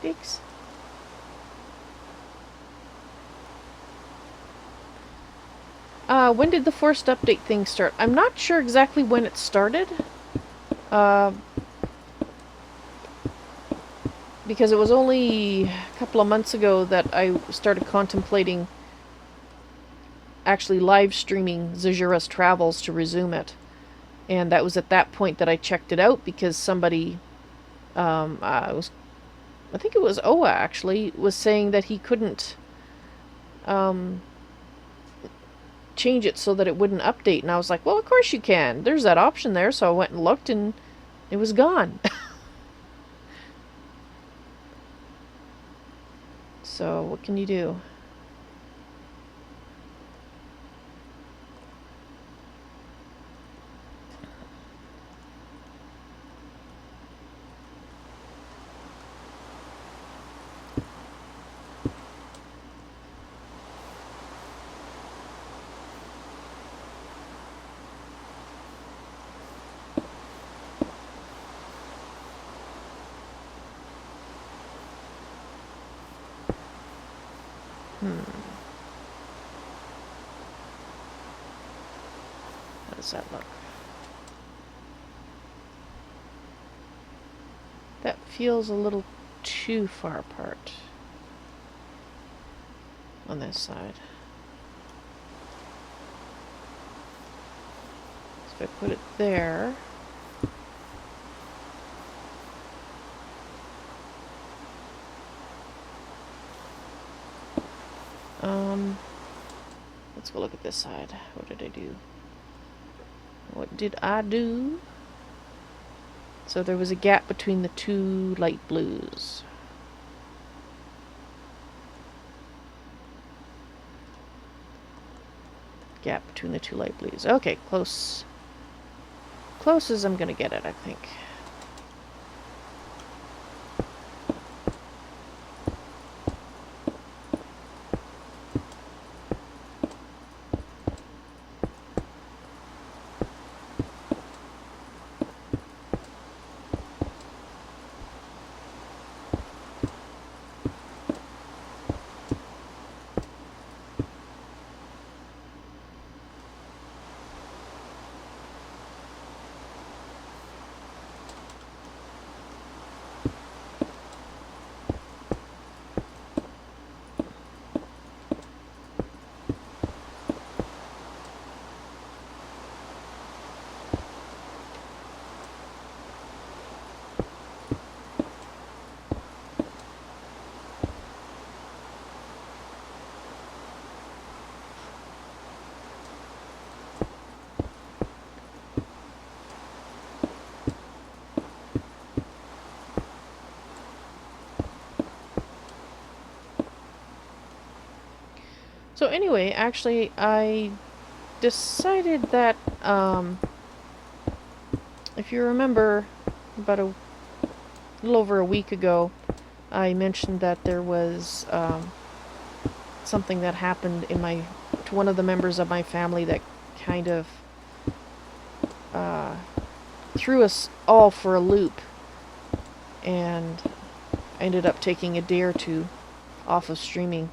Thanks. When did the forced update thing start? I'm not sure exactly when it started. Because it was only a couple of months ago that I started contemplating actually live streaming Zajura's travels to resume it. And that was at that point that I checked it out because somebody, I think it was Oa actually, was saying that he couldn't change it so that it wouldn't update. And I was like, well, of course you can. There's that option there. So I went and looked and it was gone. So what can you do? How does that look? That feels a little too far apart on this side. So if I put it there, let's go look at this side. What did I do? What did I do? So there was a gap between the two light blues. Gap between the two light blues. Okay, close. Close as I'm gonna get it, I think. So anyway, actually, I decided that, if you remember, about a little over a week ago, I mentioned that there was something that happened to one of the members of my family that kind of threw us all for a loop, and I ended up taking a day or two off of streaming.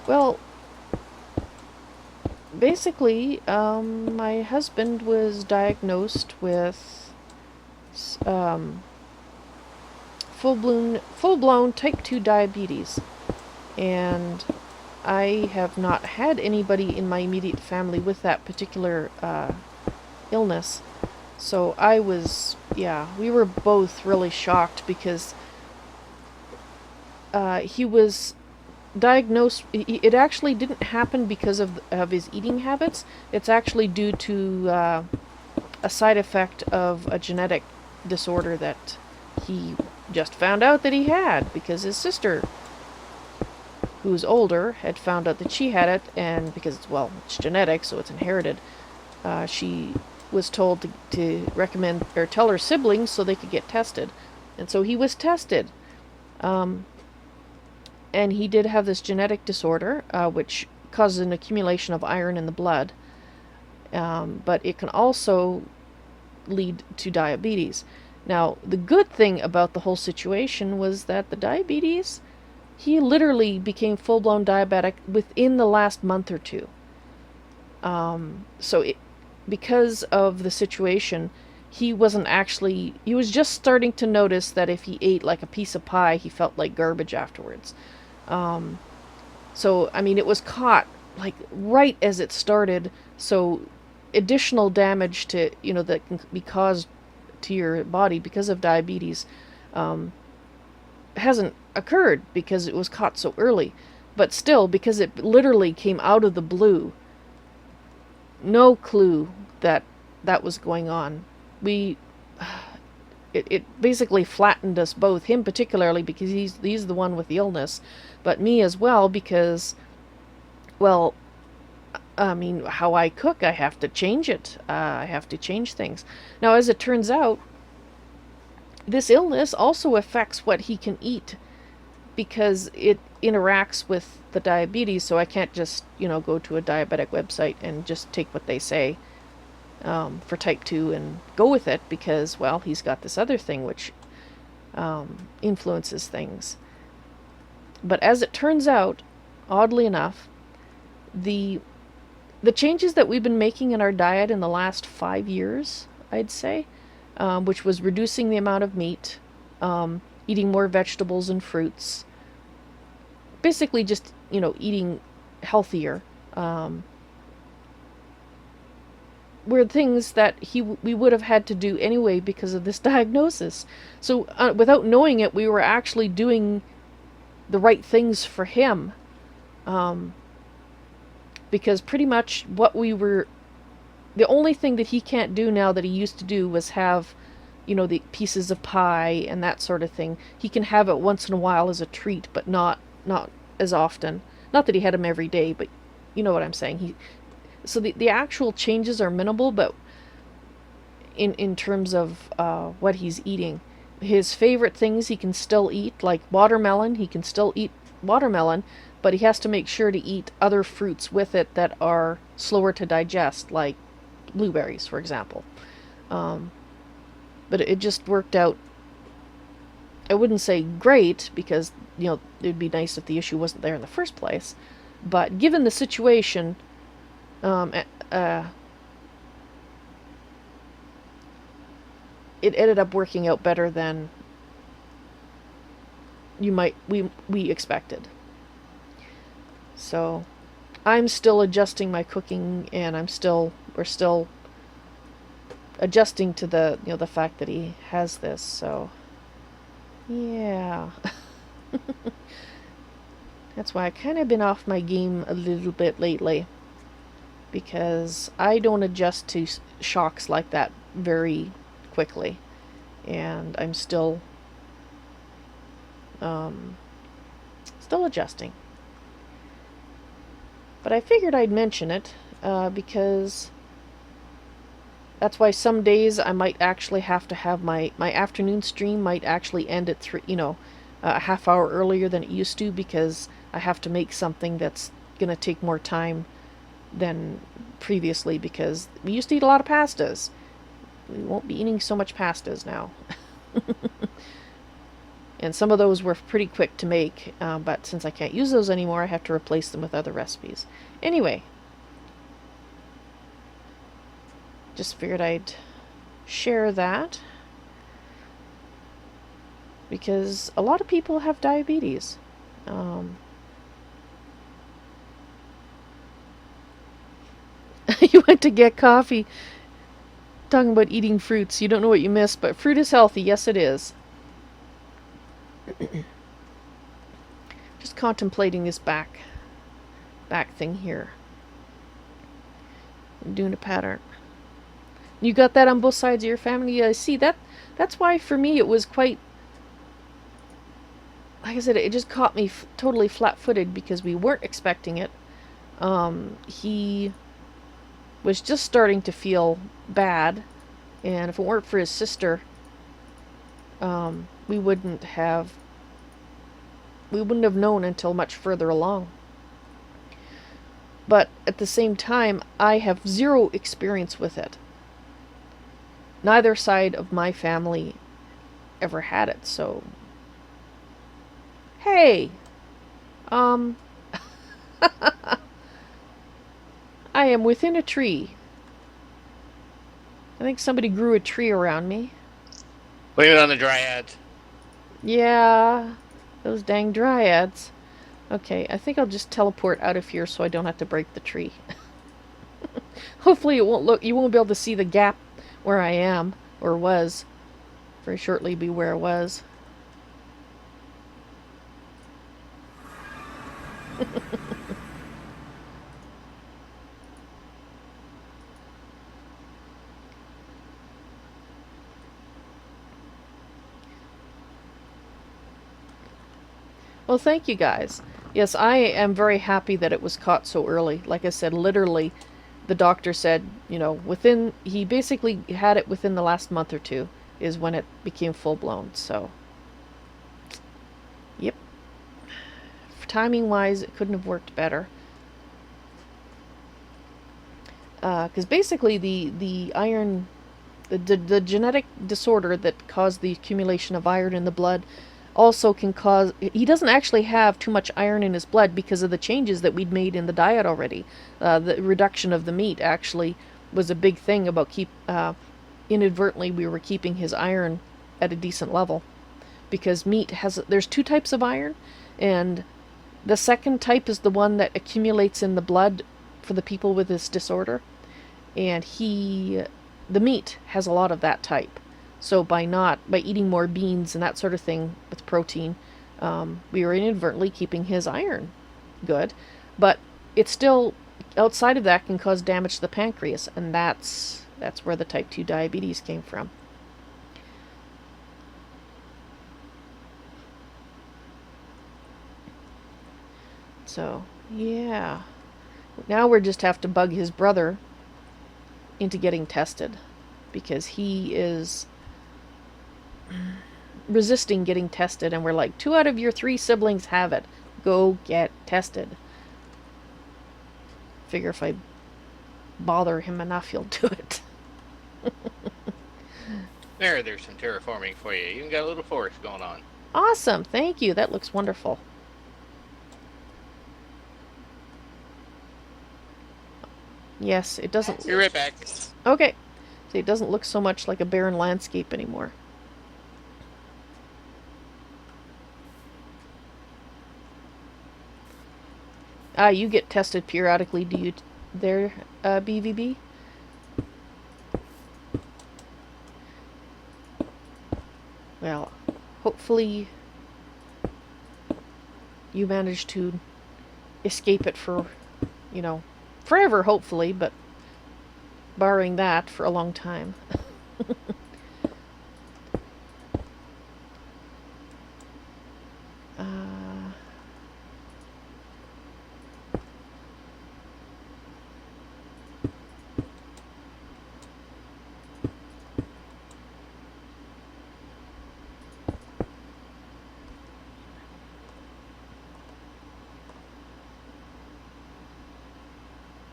Well, basically, my husband was diagnosed with full-blown type 2 diabetes, and I have not had anybody in my immediate family with that particular illness. So we were both really shocked because he was diagnosed. It actually didn't happen because of his eating habits. It's actually due to a side effect of a genetic disorder that he just found out that he had because his sister, who's older, had found out that she had it, and because it's genetic, so it's inherited. She was told to recommend or tell her siblings so they could get tested, and so he was tested. And he did have this genetic disorder, which causes an accumulation of iron in the blood. But it can also lead to diabetes. Now, the good thing about the whole situation was that the diabetes, he literally became full-blown diabetic within the last month or two. Because of the situation, he was just starting to notice that if he ate like a piece of pie, he felt like garbage afterwards. It was caught like right as it started, so additional damage that can be caused to your body because of diabetes hasn't occurred because it was caught so early. But still, because it literally came out of the blue, no clue that was going on. It basically flattened us both, him particularly because he's the one with the illness, but me as well because, how I cook, I have to change it. I have to change things. Now, as it turns out, this illness also affects what he can eat because it interacts with the diabetes, so I can't just, go to a diabetic website and just take what they say for type 2 and go with it because, he's got this other thing which influences things. But as it turns out, oddly enough, the changes that we've been making in our diet in the last 5 years, I'd say, which was reducing the amount of meat, eating more vegetables and fruits, basically just, eating healthier, were things that we would have had to do anyway because of this diagnosis. So without knowing it, we were actually doing the right things for him, because pretty much the only thing that he can't do now that he used to do was have, the pieces of pie and that sort of thing. He can have it once in a while as a treat, but not as often. Not that he had them every day, but you know what I'm saying. So the actual changes are minimal, but in terms of what he's eating, his favorite things he can still eat, like watermelon. He can still eat watermelon, but he has to make sure to eat other fruits with it that are slower to digest, like blueberries, for example. But it just worked out. I wouldn't say great, because it'd be nice if the issue wasn't there in the first place. But given the situation, it ended up working out better than we expected. So I'm still adjusting my cooking, and we're still adjusting to the fact that he has this. So yeah. That's why I kind of been off my game a little bit lately, because I don't adjust to shocks like that very quickly, and I'm still adjusting. But I figured I'd mention it, because that's why some days I might actually have to have my afternoon stream might actually end at 3, a half hour earlier than it used to, because I have to make something that's gonna take more time than previously, because we used to eat a lot of pastas. We won't be eating so much pastas now. And some of those were pretty quick to make, but since I can't use those anymore, I have to replace them with other recipes. Anyway, just figured I'd share that, because a lot of people have diabetes. You went to get coffee, talking about eating fruits. You don't know what you missed, but fruit is healthy. Yes, it is. Just contemplating this back thing here. I'm doing a pattern. You got that on both sides of your family? Yeah, see, that's why for me it was quite, like I said, it just caught me totally flat-footed, because we weren't expecting it. He was just starting to feel bad, and if it weren't for his sister, we wouldn't have known until much further along. But at the same time, I have zero experience with it. Neither side of my family ever had it, so... Hey! I am within a tree. I think somebody grew a tree around me. Blame it on the dryads. Yeah, those dang dryads. Okay, I think I'll just teleport out of here so I don't have to break the tree. Hopefully you won't be able to see the gap where I am, or was. Very shortly be where I was. Well, thank you guys. Yes, I am very happy that it was caught so early. Like I said, literally, the doctor said, he basically had it within the last month or two is when it became full-blown, so. Yep. Timing-wise, it couldn't have worked better. Because basically the iron the genetic disorder that caused the accumulation of iron in the blood also can cause... He doesn't actually have too much iron in his blood because of the changes that we'd made in the diet already. The reduction of the meat actually was a big thing about inadvertently we were keeping his iron at a decent level. Because meat there's two types of iron, and the second type is the one that accumulates in the blood for the people with this disorder. And the meat has a lot of that type. So by eating more beans and that sort of thing with protein, we were inadvertently keeping his iron good. But it's still, outside of that, can cause damage to the pancreas, and that's where the type 2 diabetes came from. So, yeah. Now we just have to bug his brother into getting tested, because he is resisting getting tested, and we're like, 2 out of your 3 siblings have it. Go get tested. Figure if I bother him enough, he'll do it. There's some terraforming for you. You even got a little forest going on. Awesome, thank you. That looks wonderful. Yes, it doesn't... Be right back. Okay. See, it doesn't look so much like a barren landscape anymore. You get tested periodically, do you there, BVB? Well, hopefully you manage to escape it for, forever, hopefully, but barring that, for a long time.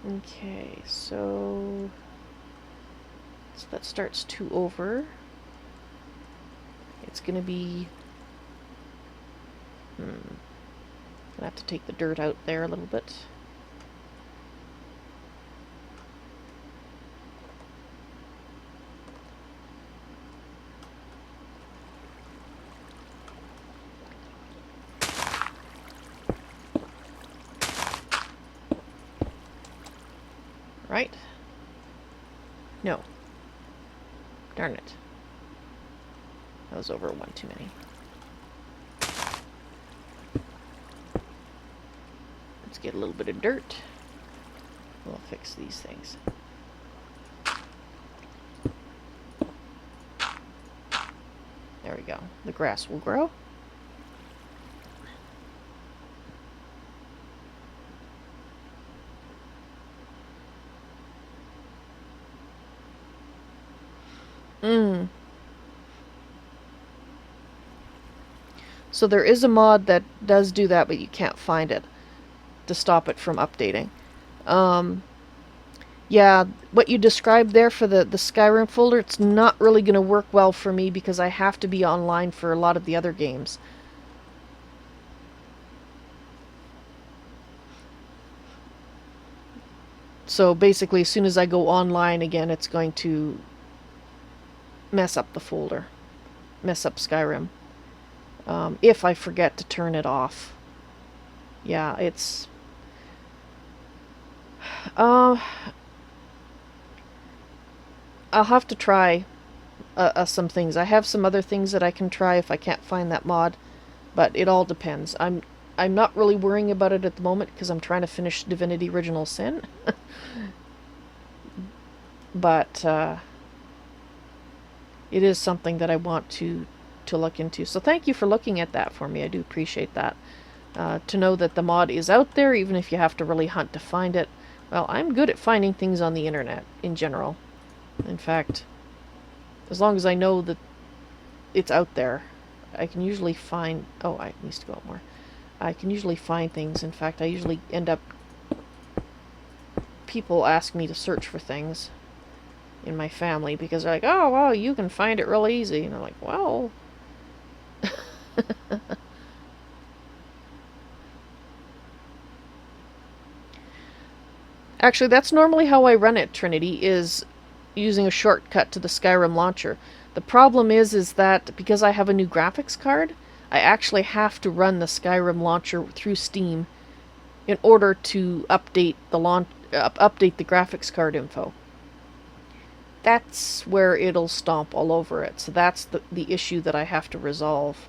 Okay, so that starts 2 over. It's gonna be... Gonna have to take the dirt out there a little bit. Right? No. Darn it. That was over 1 too many. Let's get a little bit of dirt. We'll fix these things. There we go. The grass will grow. So there is a mod that does do that, but you can't find it to stop it from updating. Yeah, what you described there for the Skyrim folder, it's not really going to work well for me because I have to be online for a lot of the other games. So basically, as soon as I go online again, it's going to mess up the folder. Mess up Skyrim. If I forget to turn it off. Yeah, it's... I'll have to try some things. I have some other things that I can try if I can't find that mod, but it all depends. I'm not really worrying about it at the moment because I'm trying to finish Divinity Original Sin. But it is something that I want to look into. So thank you for looking at that for me. I do appreciate that. To know that the mod is out there, even if you have to really hunt to find it. Well, I'm good at finding things on the internet, in general. In fact, as long as I know that it's out there, I can usually find... Oh, I need to go out more. I can usually find things. In fact, I usually end up... People ask me to search for things. in my family because they're like, oh, well, you can find it real easy. And I'm like, well... Actually, that's normally how I run it, Trinity, is using a shortcut to the Skyrim launcher. The problem is that because I have a new graphics card, I actually have to run the Skyrim launcher through Steam in order to update the graphics card info. That's where it'll stomp all over it. So that's the issue that I have to resolve.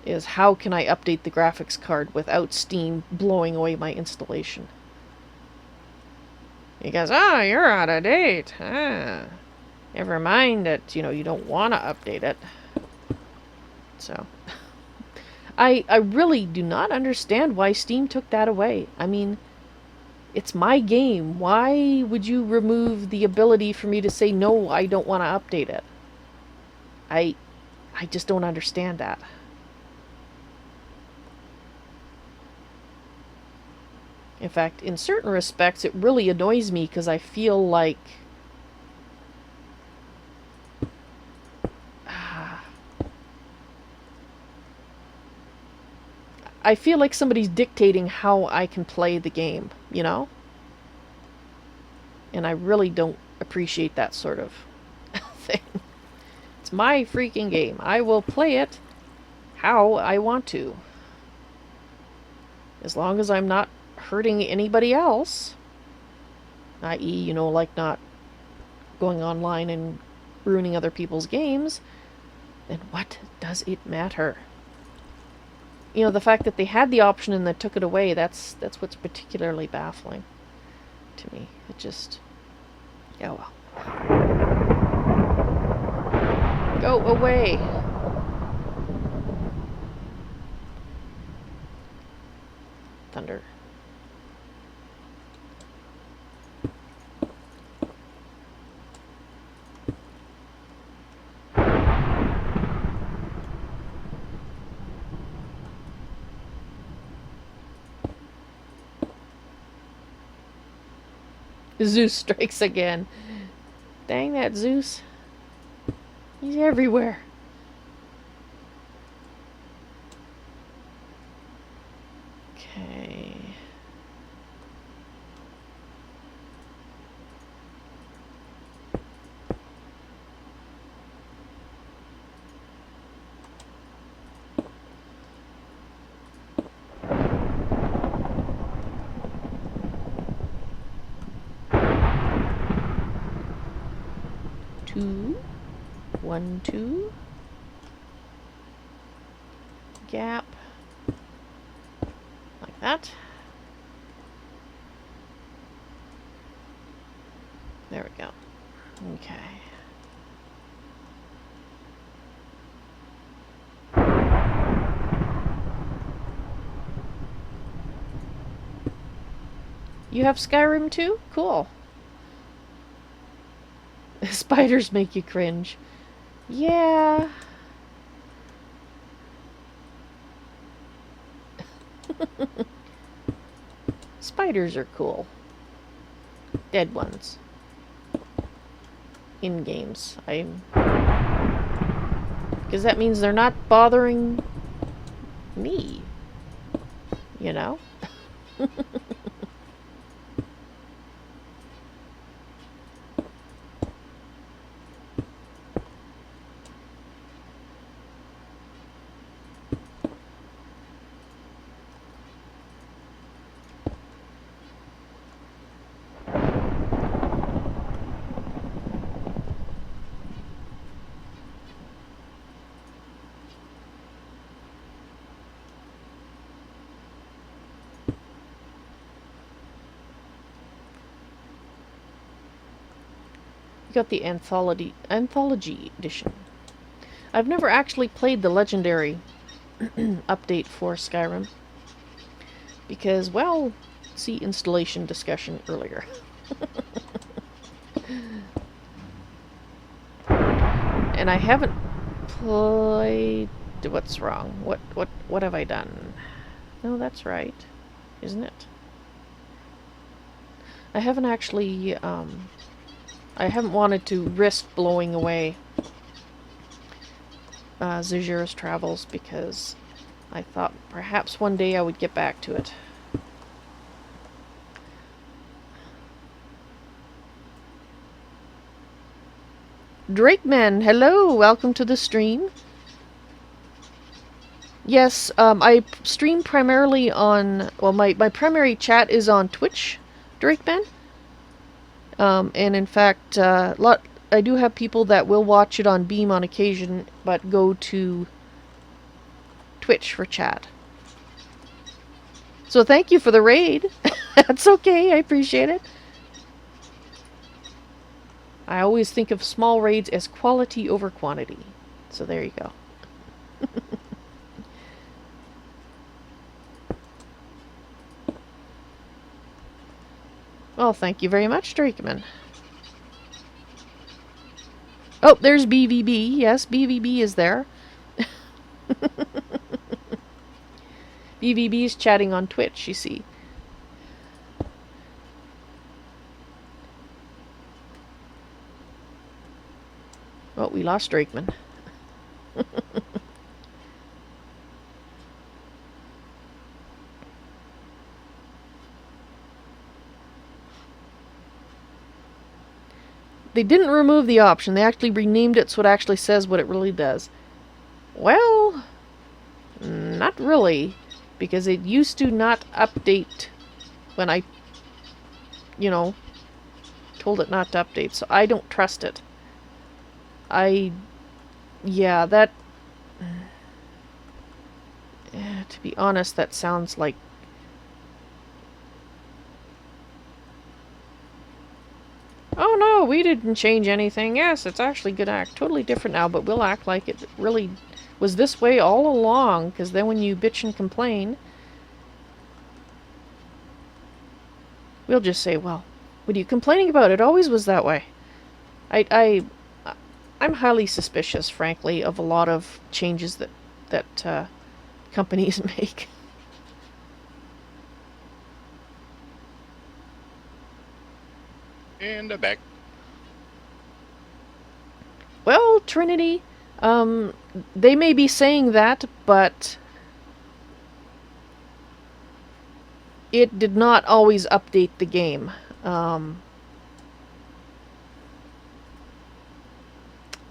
Is how can I update the graphics card without Steam blowing away my installation? He goes, oh, you're out of date. Ah. Never mind that, you don't want to update it. So, I really do not understand why Steam took that away. I mean, it's my game. Why would you remove the ability for me to say, no, I don't want to update it? I just don't understand that. In fact, in certain respects, it really annoys me because I feel like... I feel like somebody's dictating how I can play the game, you know? And I really don't appreciate that sort of thing. It's my freaking game. I will play it how I want to. As long as I'm not hurting anybody else. I.e., like not going online and ruining other people's games. Then what does it matter? The fact that they had the option and they took it away, that's what's particularly baffling to me. It just... oh well. Go away! Thunder. Zeus strikes again. Dang that Zeus. He's everywhere. Okay. One, two. Gap. Like that. There we go. Okay. You have Skyrim too? Cool. Spiders make you cringe. Yeah. Spiders are cool. Dead ones. In games. Because that means they're not bothering me. You know? Got the anthology edition. I've never actually played the legendary update for Skyrim because, well, see installation discussion earlier. And I haven't played... What's wrong? What have I done? No, that's right, isn't it? I haven't actually I haven't wanted to risk blowing away Zajira's travels because I thought perhaps one day I would get back to it. Drakeman, hello! Welcome to the stream. Yes, I stream primarily on... Well, my primary chat is on Twitch, Drakeman. And in fact, I do have people that will watch it on Beam on occasion, but go to Twitch for chat. So thank you for the raid. That's okay, I appreciate it. I always think of small raids as quality over quantity. So there you go. Well, thank you very much, Drakeman. Oh, there's BVB. Yes, BVB is there. BVB is chatting on Twitch, you see. Oh, we lost Drakeman. They didn't remove the option. They actually renamed it so it actually says what it really does. Well, not really. Because it used to not update when I, you know, told it not to update. So I don't trust it. Yeah, that... to be honest, that sounds like... Oh no, we didn't change anything. Yes, it's actually going to act totally different now, but we'll act like it really was this way all along, because then when you bitch and complain, we'll just say, well, what are you complaining about? It always was that way. I'm highly suspicious, frankly, of a lot of changes that companies make. And I'm back. Well, Trinity, they may be saying that, but it did not always update the game.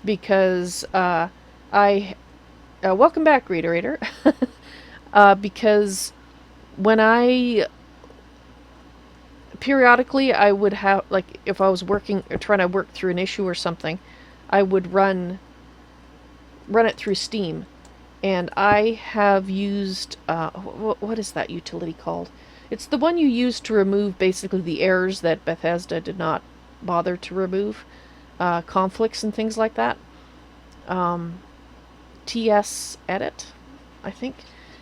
Because welcome back, GreatOrator. Because when periodically I would have, like, if I was working or trying to work through an issue or something, I would run it through Steam, and I have used what is that utility called? It's the one you use to remove basically the errors that Bethesda did not bother to remove, conflicts and things like that. TS Edit, I think.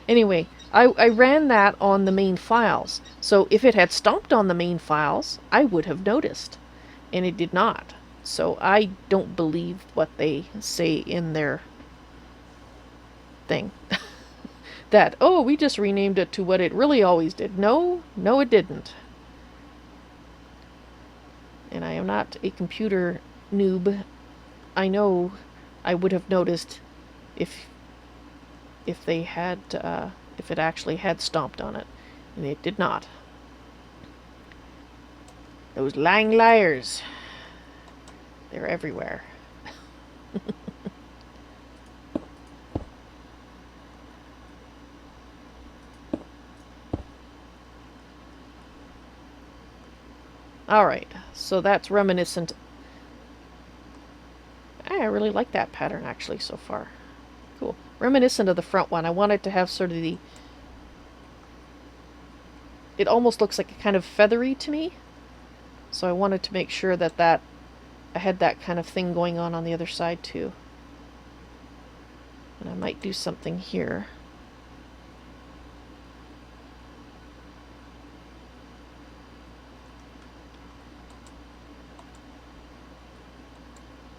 Anyway, I ran that on the main files. So if it had stomped on the main files, I would have noticed. And it did not. So I don't believe what they say in their thing. That, oh, we just renamed it to what it really always did. No, it didn't. And I am not a computer noob. I know I would have noticed if they had, if it actually had stomped on it. And it did not. Those lying liars. They're everywhere. Alright, so that's reminiscent. I really like that pattern actually so far. Cool. Reminiscent of the front one. I wanted to have sort of the... It almost looks like a kind of feathery to me. So I wanted to make sure that I had that kind of thing going on the other side too. And I might do something here.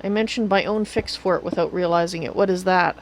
I mentioned my own fix for it without realizing it. What is that?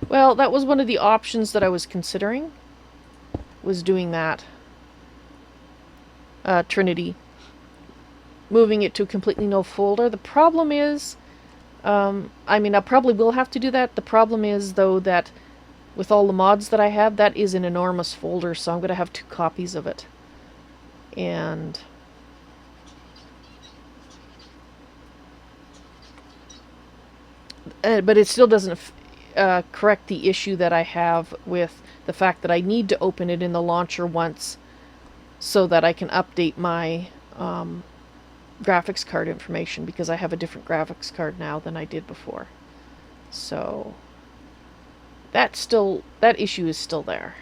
Well, that was one of the options that I was considering, was doing that. Trinity. Moving it to a completely no folder. The problem is, I mean, I probably will have to do that. The problem is, though, that with all the mods that I have, that is an enormous folder, so I'm going to have 2 copies of it. And but it still doesn't correct the issue that I have with the fact that I need to open it in the launcher once so that I can update my graphics card information, because I have a different graphics card now than I did before. So that issue is still there.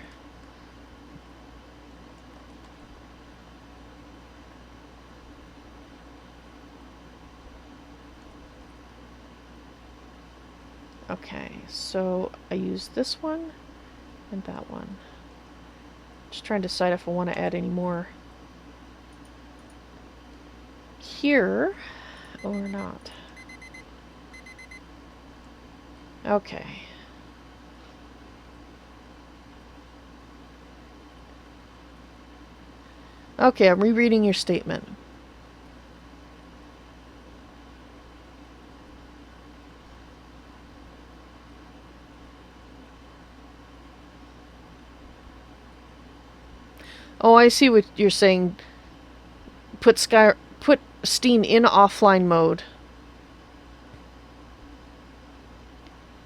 Okay, so I use this one and that one. Just trying to decide if I want to add any more here or not. Okay. Okay, I'm rereading your statement. Oh, I see what you're saying. Put Steam in offline mode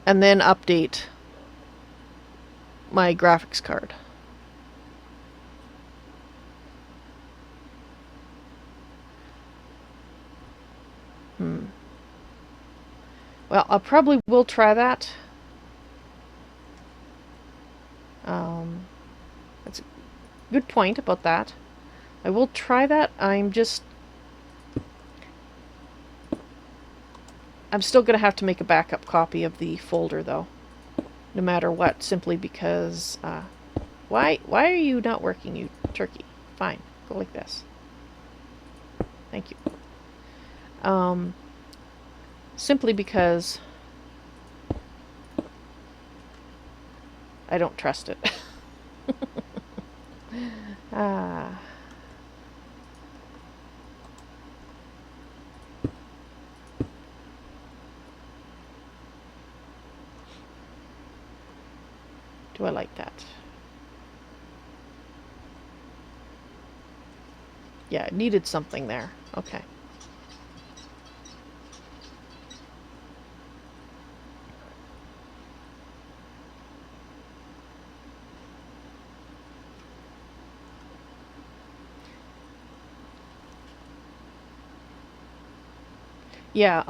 and then update my graphics card. Well, I probably will try that. That's a good point about that. I will try that. I'm still going to have to make a backup copy of the folder, though. No matter what, simply because... Why are you not working, you turkey? Fine. Go like this. Thank you. Simply because I don't trust it. Do I like that? Yeah, it needed something there. Okay. Yeah,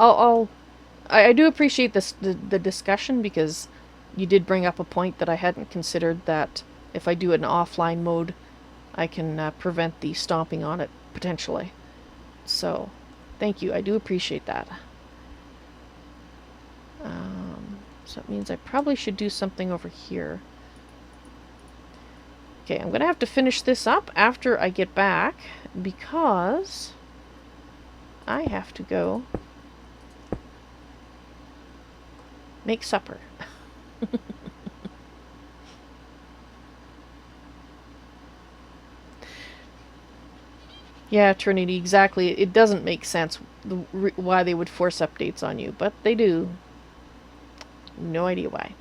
I do appreciate this the discussion, because you did bring up a point that I hadn't considered, that if I do it in offline mode, I can prevent the stomping on it, potentially. So, thank you. I do appreciate that. So it means I probably should do something over here. Okay, I'm going to have to finish this up after I get back, because I have to go make supper. Yeah, Trinity, exactly. It doesn't make sense why they would force updates on you, but they do. No idea why.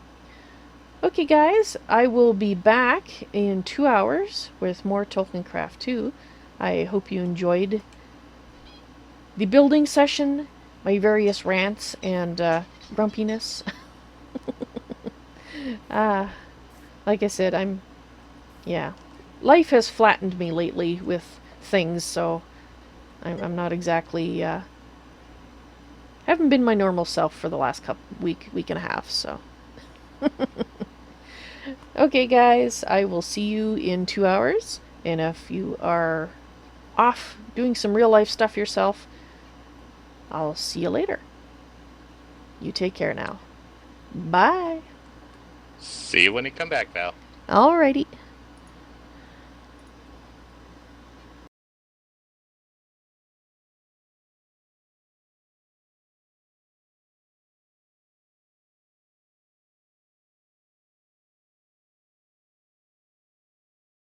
Okay, guys, I will be back in 2 hours with more Tolkiencraft II. I hope you enjoyed the building session, my various rants and grumpiness. Like I said, yeah. Life has flattened me lately with things, so I'm not exactly, haven't been my normal self for the last week and a half, so. Okay, guys, I will see you in 2 hours, and if you are off doing some real life stuff yourself, I'll see you later. You take care now. Bye. See you when you come back, Val. Alrighty.